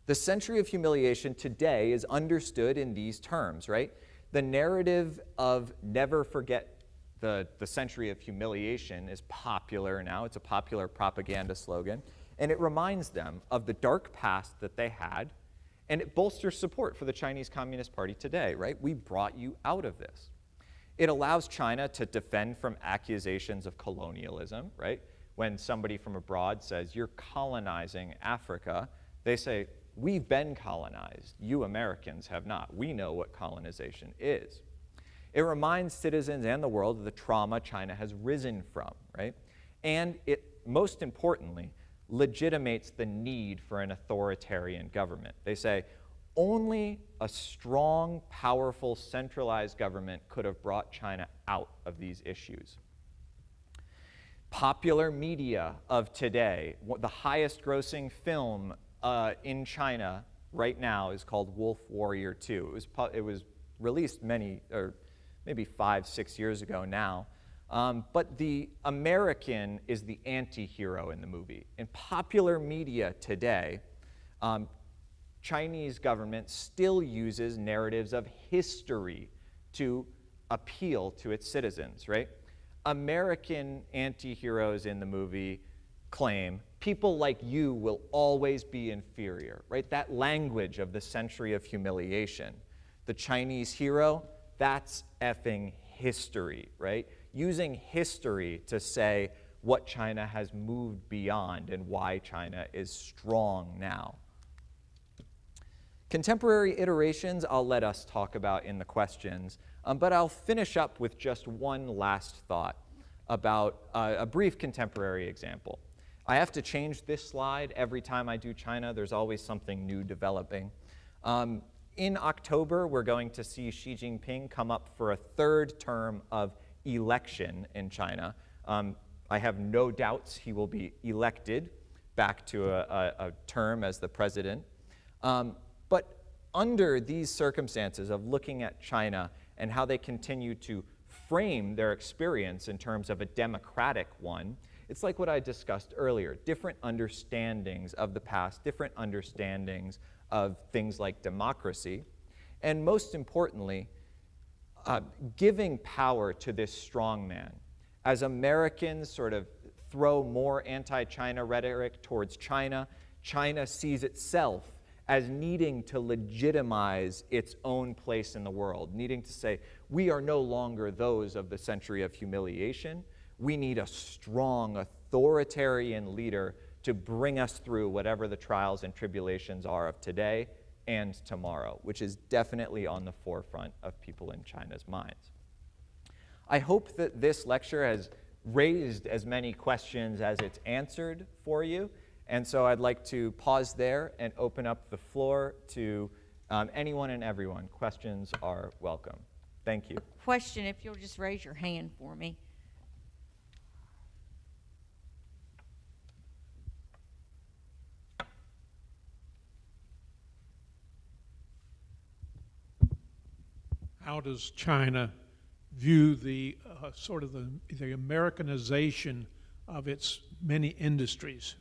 The century of humiliation today is understood in these terms, right? The narrative of never forget the century of humiliation is popular now. It's a popular propaganda slogan. And it reminds them of the dark past that they had, and it bolsters support for the Chinese Communist Party today, right? We brought you out of this. It allows China to defend from accusations of colonialism, right? When somebody from abroad says, you're colonizing Africa, they say, we've been colonized. You Americans have not. We know what colonization is. It reminds citizens and the world of the trauma China has risen from, right? And it, most importantly, legitimates the need for an authoritarian government. They say, only a strong, powerful, centralized government could have brought China out of these issues. Popular media of today, the highest grossing film in China right now is called Wolf Warrior 2. It was released maybe 5-6 years ago now. But the American is the anti-hero in the movie. In popular media today, Chinese government still uses narratives of history to appeal to its citizens, right? American anti-heroes in the movie claim people like you will always be inferior, right? That language of the century of humiliation. The Chinese hero, that's effing history, right? Using history to say what China has moved beyond and why China is strong now. Contemporary iterations I'll let us talk about in the questions, but I'll finish up with just one last thought about a brief contemporary example. I have to change this slide every time I do China. There's always something new developing. In October, we're going to see Xi Jinping come up for a third term of election in China. I have no doubts he will be elected back to a term as the president. But under these circumstances of looking at China and how they continue to frame their experience in terms of a democratic one, it's like what I discussed earlier, different understandings of the past, different understandings of things like democracy, and most importantly, giving power to this strong man. As Americans sort of throw more anti-China rhetoric towards China, China sees itself as needing to legitimize its own place in the world, needing to say, we are no longer those of the century of humiliation. We need a strong, authoritarian leader to bring us through whatever the trials and tribulations are of today and tomorrow, which is definitely on the forefront of people in China's minds. I hope that this lecture has raised as many questions as it's answered for you. And so I'd like to pause there and open up the floor to anyone and everyone. Questions are welcome. Thank you. Question, if you'll just raise your hand for me. How does China view the sort of the Americanization of its many industries?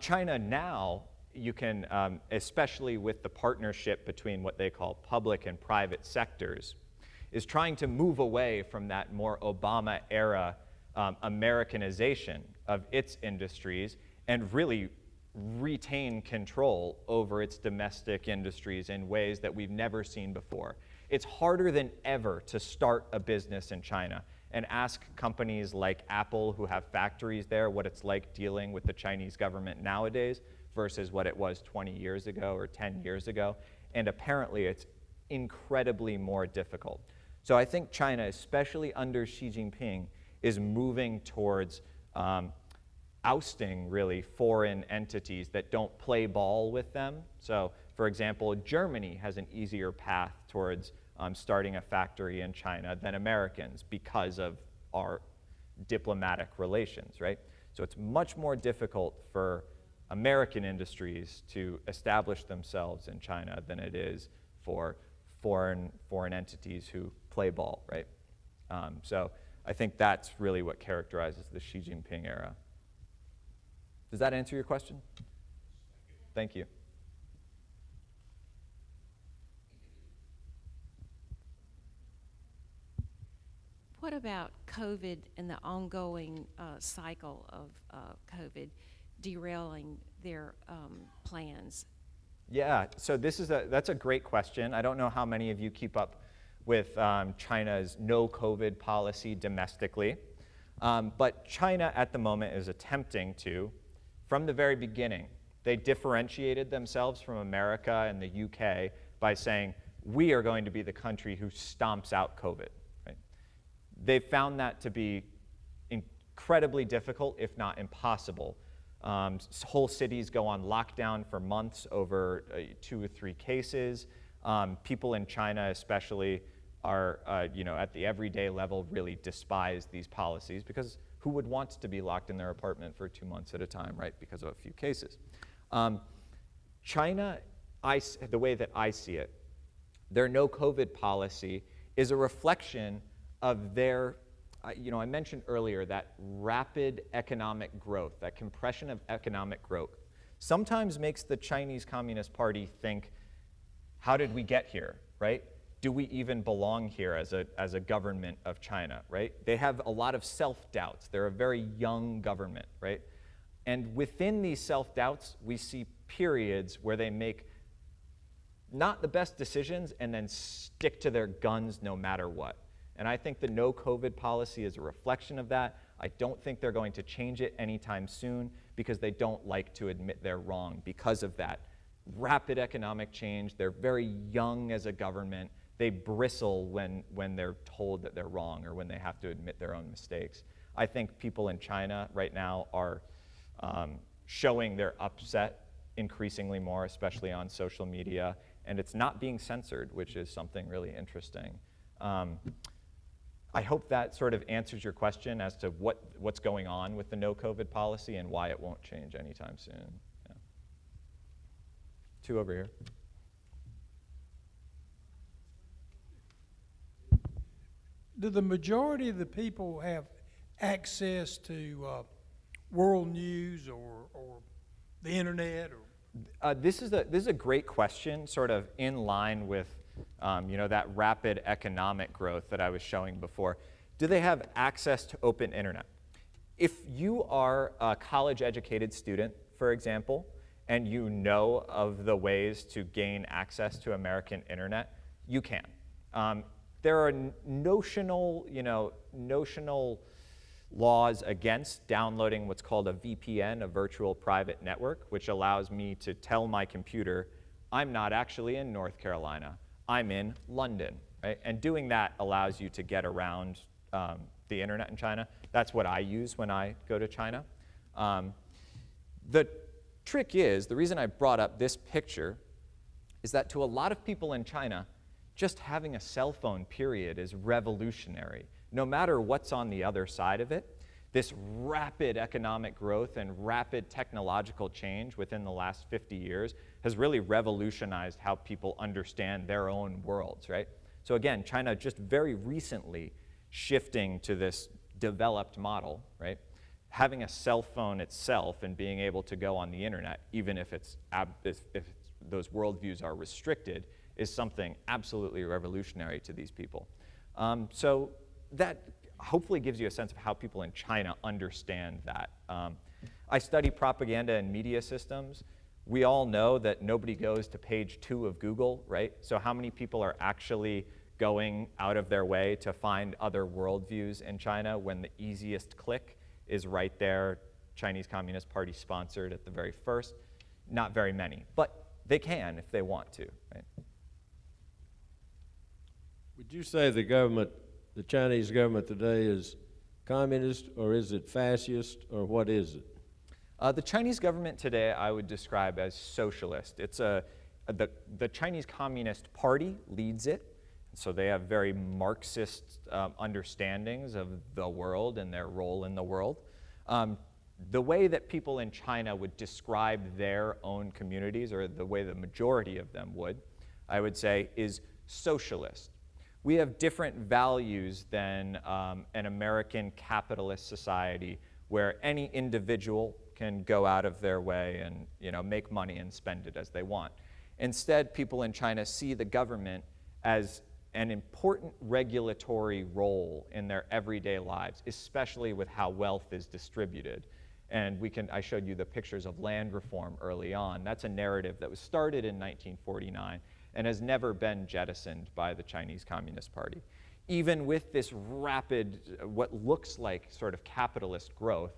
China now, you can, especially with the partnership between what they call public and private sectors, is trying to move away from that more Obama-era Americanization of its industries and really retain control over its domestic industries in ways that we've never seen before. It's harder than ever to start a business in China, and ask companies like Apple, who have factories there, what it's like dealing with the Chinese government nowadays versus what it was 20 years ago or 10 years ago. And apparently it's incredibly more difficult. So I think China, especially under Xi Jinping, is moving towards ousting, really, foreign entities that don't play ball with them. So, for example, Germany has an easier path towards starting a factory in China than Americans because of our diplomatic relations, right? So it's much more difficult for American industries to establish themselves in China than it is for foreign entities who play ball, right? So I think that's really what characterizes the Xi Jinping era. Does that answer your question? Thank you. What about COVID and the ongoing cycle of COVID derailing their plans? Yeah, so that's a great question. I don't know how many of you keep up with China's no COVID policy domestically, but China at the moment is attempting to, from the very beginning, they differentiated themselves from America and the UK by saying, we are going to be the country who stomps out COVID. They've found that to be incredibly difficult, if not impossible. Whole cities go on lockdown for months over 2 or 3 cases. People in China especially are, at the everyday level really despise these policies because who would want to be locked in their apartment for 2 months at a time, right, because of a few cases? China, the way that I see it, their no COVID policy is a reflection of their, I mentioned earlier that rapid economic growth, that compression of economic growth, sometimes makes the Chinese Communist Party think, how did we get here, right? Do we even belong here as a government of China, right? They have a lot of self-doubts. They're a very young government, right? And within these self-doubts, we see periods where they make not the best decisions and then stick to their guns no matter what. And I think the no COVID policy is a reflection of that. I don't think they're going to change it anytime soon because they don't like to admit they're wrong because of that rapid economic change. They're very young as a government. They bristle when they're told that they're wrong or when they have to admit their own mistakes. I think people in China right now are showing their upset increasingly more, especially on social media, and it's not being censored, which is something really interesting. I hope that sort of answers your question as to what's going on with the no COVID policy and why it won't change anytime soon. Yeah. 2 over here. Do the majority of the people have access to world news or the internet? Or? This is a great question, sort of in line with that rapid economic growth that I was showing before. Do they have access to open internet? If you are a college-educated student, for example, and you know of the ways to gain access to American internet, you can. There are notional laws against downloading what's called a VPN, a virtual private network, which allows me to tell my computer, I'm not actually in North Carolina. I'm in London, right? And doing that allows you to get around the internet in China. That's what I use when I go to China. The trick is, the reason I brought up this picture is that to a lot of people in China, just having a cell phone, period, is revolutionary. No matter what's on the other side of it, this rapid economic growth and rapid technological change within the last 50 years has really revolutionized how people understand their own worlds, right? So again, China just very recently shifting to this developed model, right? Having a cell phone itself and being able to go on the internet, even if those worldviews are restricted, is something absolutely revolutionary to these people. So that hopefully gives you a sense of how people in China understand that. I study propaganda and media systems. We all know that nobody goes to page 2 of Google, right? So how many people are actually going out of their way to find other worldviews in China when the easiest click is right there, Chinese Communist Party sponsored at the very first? Not very many, but they can if they want to, right? Would you say the Chinese government today is communist, or is it fascist, or what is it? The Chinese government today I would describe as socialist. It's the Chinese Communist Party leads it, so they have very Marxist understandings of the world and their role in the world. The way that people in China would describe their own communities, or the way the majority of them would, I would say, is socialist. We have different values than an American capitalist society where any individual can go out of their way and make money and spend it as they want. Instead, people in China see the government as an important regulatory role in their everyday lives, especially with how wealth is distributed. And I showed you the pictures of land reform early on. That's a narrative that was started in 1949 and has never been jettisoned by the Chinese Communist Party. Even with this rapid, what looks like sort of capitalist growth,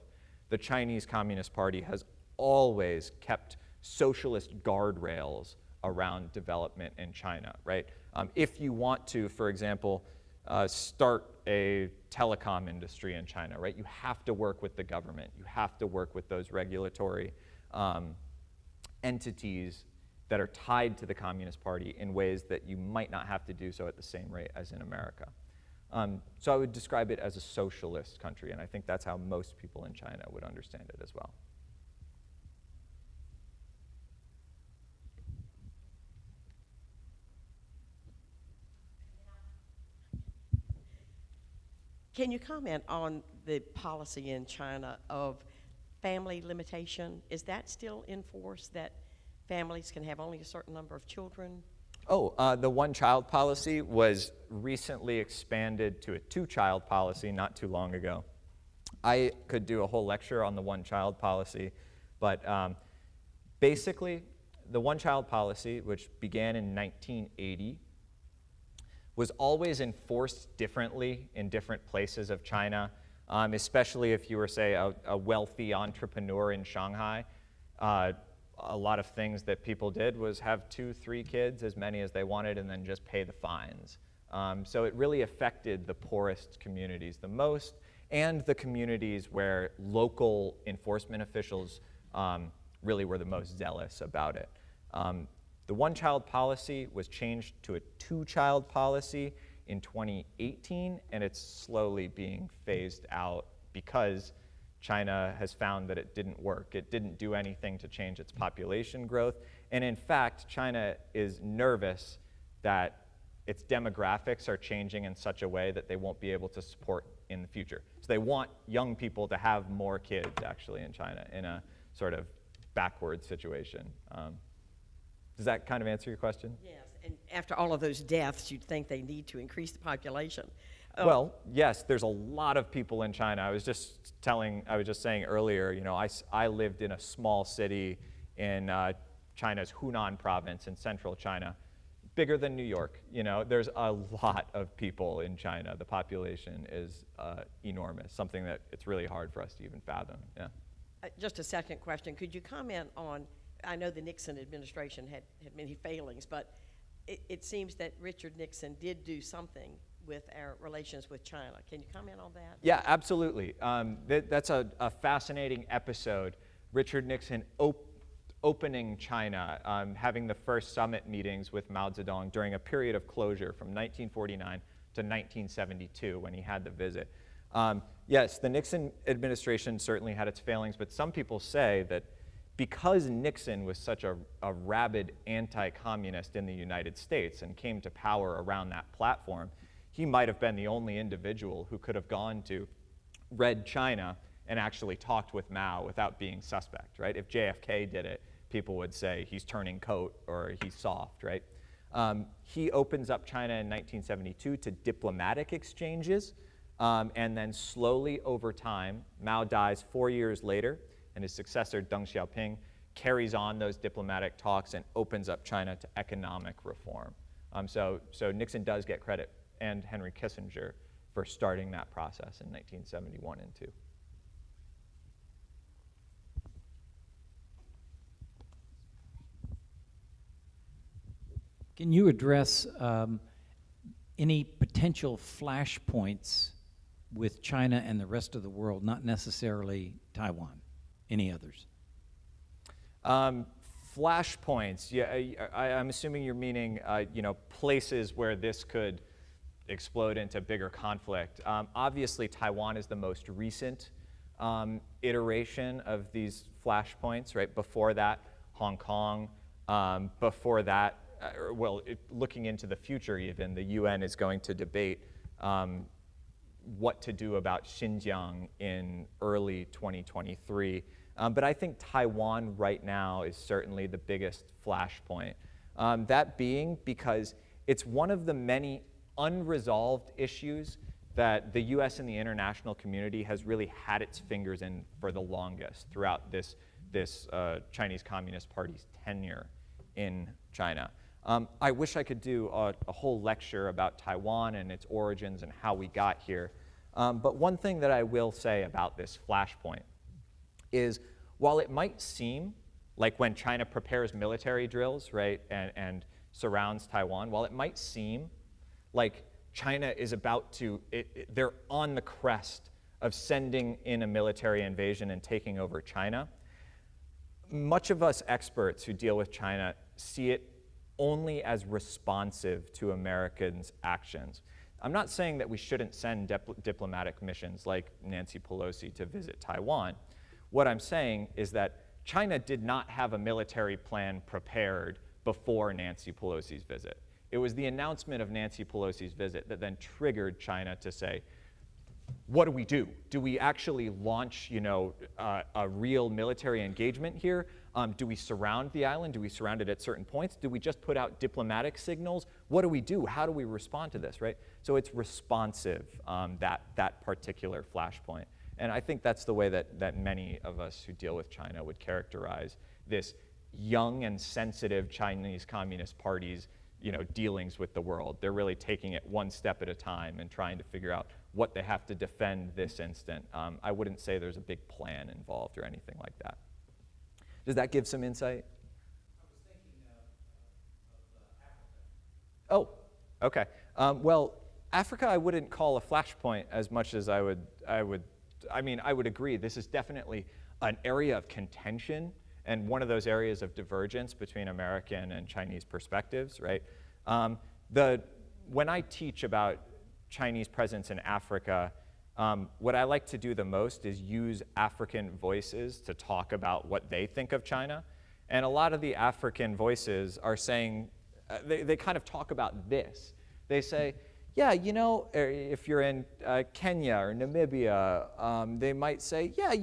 the Chinese Communist Party has always kept socialist guardrails around development in China, right? If you want to, for example, start a telecom industry in China, right, you have to work with the government. You have to work with those regulatory entities that are tied to the Communist Party in ways that you might not have to do so at the same rate as in America. So I would describe it as a socialist country, and I think that's how most people in China would understand it as well. Can you comment on the policy in China of family limitation? Is that still in force, that families can have only a certain number of children? The one-child policy was recently expanded to a two-child policy not too long ago. I could do a whole lecture on the one-child policy, but basically, the one-child policy, which began in 1980, was always enforced differently in different places of China, especially if you were, say, a wealthy entrepreneur in Shanghai. A lot of things that people did was have 2-3 kids, as many as they wanted, and then just pay the fines. So it really affected the poorest communities the most, and the communities where local enforcement officials really were the most zealous about it. The one-child policy was changed to a two-child policy in 2018, and it's slowly being phased out because China has found that it didn't work. It didn't do anything to change its population growth. And in fact, China is nervous that its demographics are changing in such a way that they won't be able to support in the future. So they want young people to have more kids, actually, in China, in a sort of backward situation. Does that kind of answer your question? Yes, and after all of those deaths, you'd think they need to increase the population. Well, yes, there's a lot of people in China. I was just saying earlier, I lived in a small city in China's Hunan province in central China, bigger than New York. There's a lot of people in China. The population is enormous, something that it's really hard for us to even fathom. Yeah. Just a second question. Could you comment on, I know the Nixon administration had many failings, but it seems that Richard Nixon did do something with our relations with China. Can you comment on that? Yeah, absolutely. That's a fascinating episode. Richard Nixon opening China, having the first summit meetings with Mao Zedong during a period of closure from 1949 to 1972 when he had the visit. Yes, the Nixon administration certainly had its failings, but some people say that because Nixon was such a rabid anti-communist in the United States and came to power around that platform, he might have been the only individual who could have gone to Red China and actually talked with Mao without being suspect, right? If JFK did it, people would say he's turning coat or he's soft, right? He opens up China in 1972 to diplomatic exchanges, and then slowly over time, Mao dies 4 years later, and his successor, Deng Xiaoping, carries on those diplomatic talks and opens up China to economic reform. So Nixon does get credit, and Henry Kissinger, for starting that process in 1971 and 2. Can you address any potential flashpoints with China and the rest of the world, not necessarily Taiwan, any others? Flashpoints, yeah, I'm assuming you're meaning, places where this could explode into bigger conflict. Obviously, Taiwan is the most recent iteration of these flashpoints, right? Before that, Hong Kong. Before that, looking into the future even, the UN is going to debate what to do about Xinjiang in early 2023. But I think Taiwan right now is certainly the biggest flashpoint. That being because it's one of the many unresolved issues that the US and the international community has really had its fingers in for the longest throughout this Chinese Communist Party's tenure in China. I wish I could do a whole lecture about Taiwan and its origins and how we got here. But one thing that I will say about this flashpoint is while it might seem like when China prepares military drills, right, and surrounds Taiwan, while it might seem like China is about to, they're on the crest of sending in a military invasion and taking over China, much of us experts who deal with China see it only as responsive to Americans' actions. I'm not saying that we shouldn't send diplomatic missions like Nancy Pelosi to visit Taiwan. What I'm saying is that China did not have a military plan prepared before Nancy Pelosi's visit. It was the announcement of Nancy Pelosi's visit that then triggered China to say, what do we do? Do we actually launch, a real military engagement here? Do we surround the island? Do we surround it at certain points? Do we just put out diplomatic signals? What do we do? How do we respond to this, right? So it's responsive, that particular flashpoint. And I think that's the way that many of us who deal with China would characterize this young and sensitive Chinese Communist Party's dealings with the world. They're really taking it one step at a time and trying to figure out what they have to defend this instant. I wouldn't say there's a big plan involved or anything like that. Does that give some insight? I was thinking of Africa. Oh, okay. Well, Africa I wouldn't call a flashpoint as much as I would agree. This is definitely an area of contention and one of those areas of divergence between American and Chinese perspectives, right? When I teach about Chinese presence in Africa, what I like to do the most is use African voices to talk about what they think of China. And a lot of the African voices are saying, they kind of talk about this. They say, yeah, if you're in Kenya or Namibia, they might say, yeah,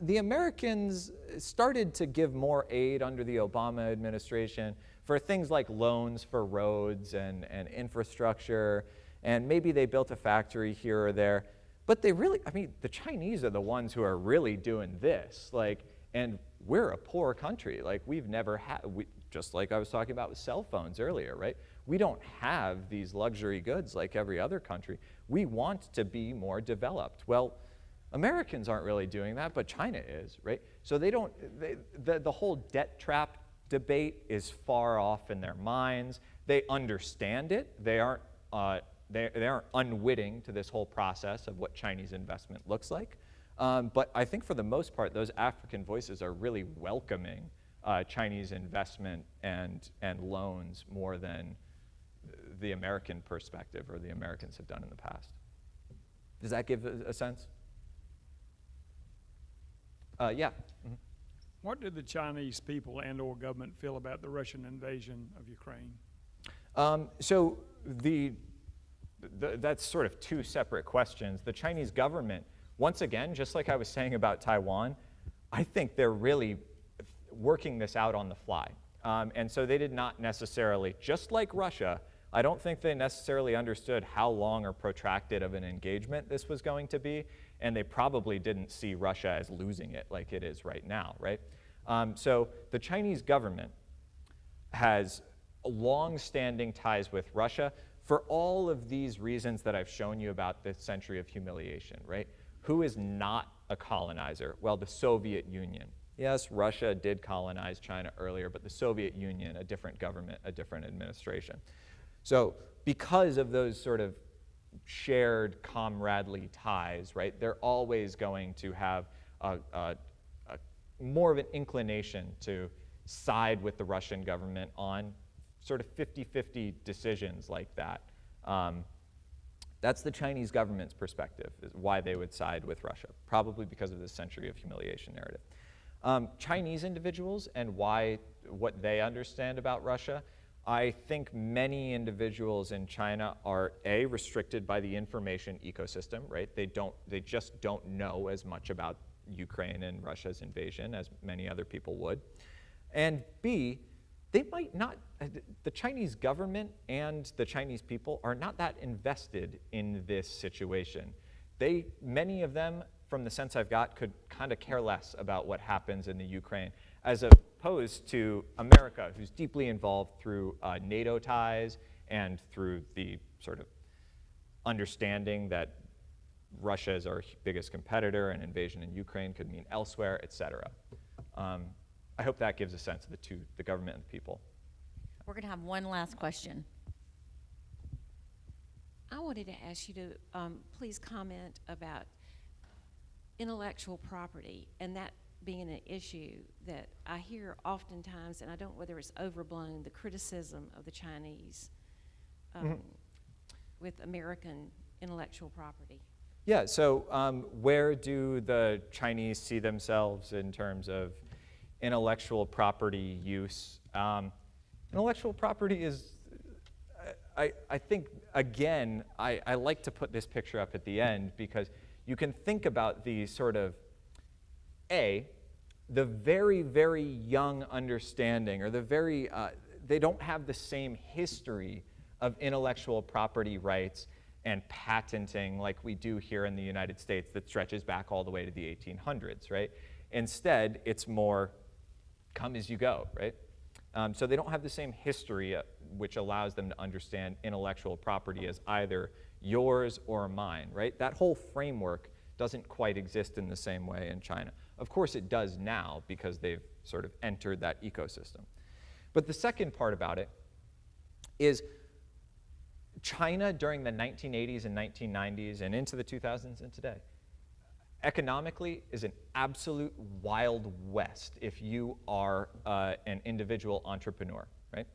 the Americans started to give more aid under the Obama administration for things like loans for roads and infrastructure, and maybe they built a factory here or there. But they really, the Chinese are the ones who are really doing this. And we're a poor country. We've never had, just like I was talking about with cell phones earlier, right? We don't have these luxury goods like every other country. We want to be more developed. Well, Americans aren't really doing that, but China is, right? So the whole debt trap debate is far off in their minds. They understand it. They aren't unwitting to this whole process of what Chinese investment looks like. But I think for the most part, those African voices are really welcoming Chinese investment and loans more than the American perspective or the Americans have done in the past. Does that give a sense? Yeah. Mm-hmm. What did the Chinese people and/or government feel about the Russian invasion of Ukraine? So that's sort of two separate questions. The Chinese government, once again, just like I was saying about Taiwan, I think they're really working this out on the fly. And so they did not necessarily, just like Russia, I don't think they necessarily understood how long or protracted of an engagement this was going to be, and they probably didn't see Russia as losing it like it is right now, right? So the Chinese government has long-standing ties with Russia for all of these reasons that I've shown you about this century of humiliation, right? Who is not a colonizer? Well, the Soviet Union. Yes, Russia did colonize China earlier, but the Soviet Union, a different government, a different administration. So because of those sort of shared comradely ties, right, they're always going to have more of an inclination to side with the Russian government on sort of 50-50 decisions like that. That's the Chinese government's perspective, is why they would side with Russia, probably because of this century of humiliation narrative. Chinese individuals and what they understand about Russia, I think many individuals in China are restricted by the information ecosystem, right? They just don't know as much about Ukraine and Russia's invasion as many other people would. And B, they might not, the Chinese government and the Chinese people are not that invested in this situation. Many of them, from the sense I've got, could kind of care less about what happens in the Ukraine, as opposed to America, who's deeply involved through NATO ties and through the sort of understanding that Russia is our biggest competitor and invasion in Ukraine could mean elsewhere, et cetera. I hope that gives a sense of the government and the people. We're going to have one last question. I wanted to ask you to please comment about intellectual property, and that being an issue that I hear oftentimes, and I don't know whether it's overblown, the criticism of the Chinese with American intellectual property. Yeah, so where do the Chinese see themselves in terms of intellectual property use? Intellectual property is, I think, again, I like to put this picture up at the end because you can think about the sort of, the very, very young understanding, or the very, they don't have the same history of intellectual property rights and patenting like we do here in the United States that stretches back all the way to the 1800s, right? Instead, it's more come as you go, right? So they don't have the same history which allows them to understand intellectual property as either yours or mine, right? That whole framework doesn't quite exist in the same way in China. Of course it does now because they've sort of entered that ecosystem. But the second part about it is China during the 1980s and 1990s and into the 2000s and today, economically is an absolute wild west if you are an individual entrepreneur, right?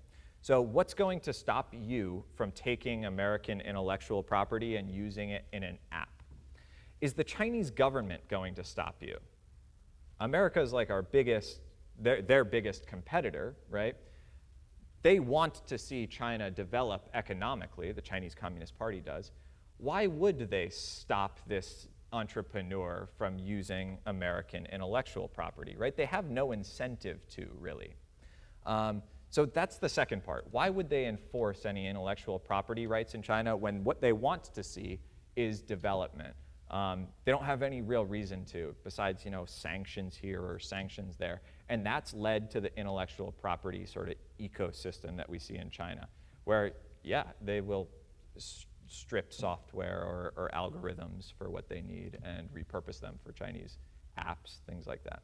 So what's going to stop you from taking American intellectual property and using it in an app? Is the Chinese government going to stop you? America is like our biggest, their biggest competitor, right? They want to see China develop economically, the Chinese Communist Party does. Why would they stop this entrepreneur from using American intellectual property, right? They have no incentive to, really. So that's the second part. Why would they enforce any intellectual property rights in China when what they want to see is development? They don't have any real reason to, besides, sanctions here or sanctions there. And that's led to the intellectual property sort of ecosystem that we see in China, where, yeah, they will strip software or algorithms for what they need and repurpose them for Chinese apps, things like that.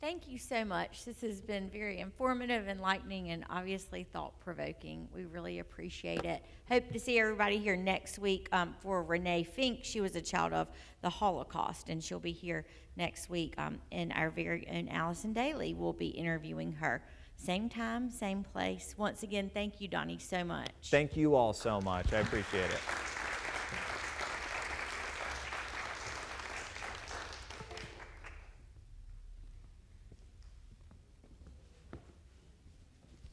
Thank you so much. This has been very informative, enlightening, and obviously thought-provoking. We really appreciate it. Hope to see everybody here next week for Renee Fink. She was a child of the Holocaust, and she'll be here next week. And our very own Allison Daly will be interviewing her. Same time, same place. Once again, thank you, Donnie, so much. Thank you all so much. I appreciate it.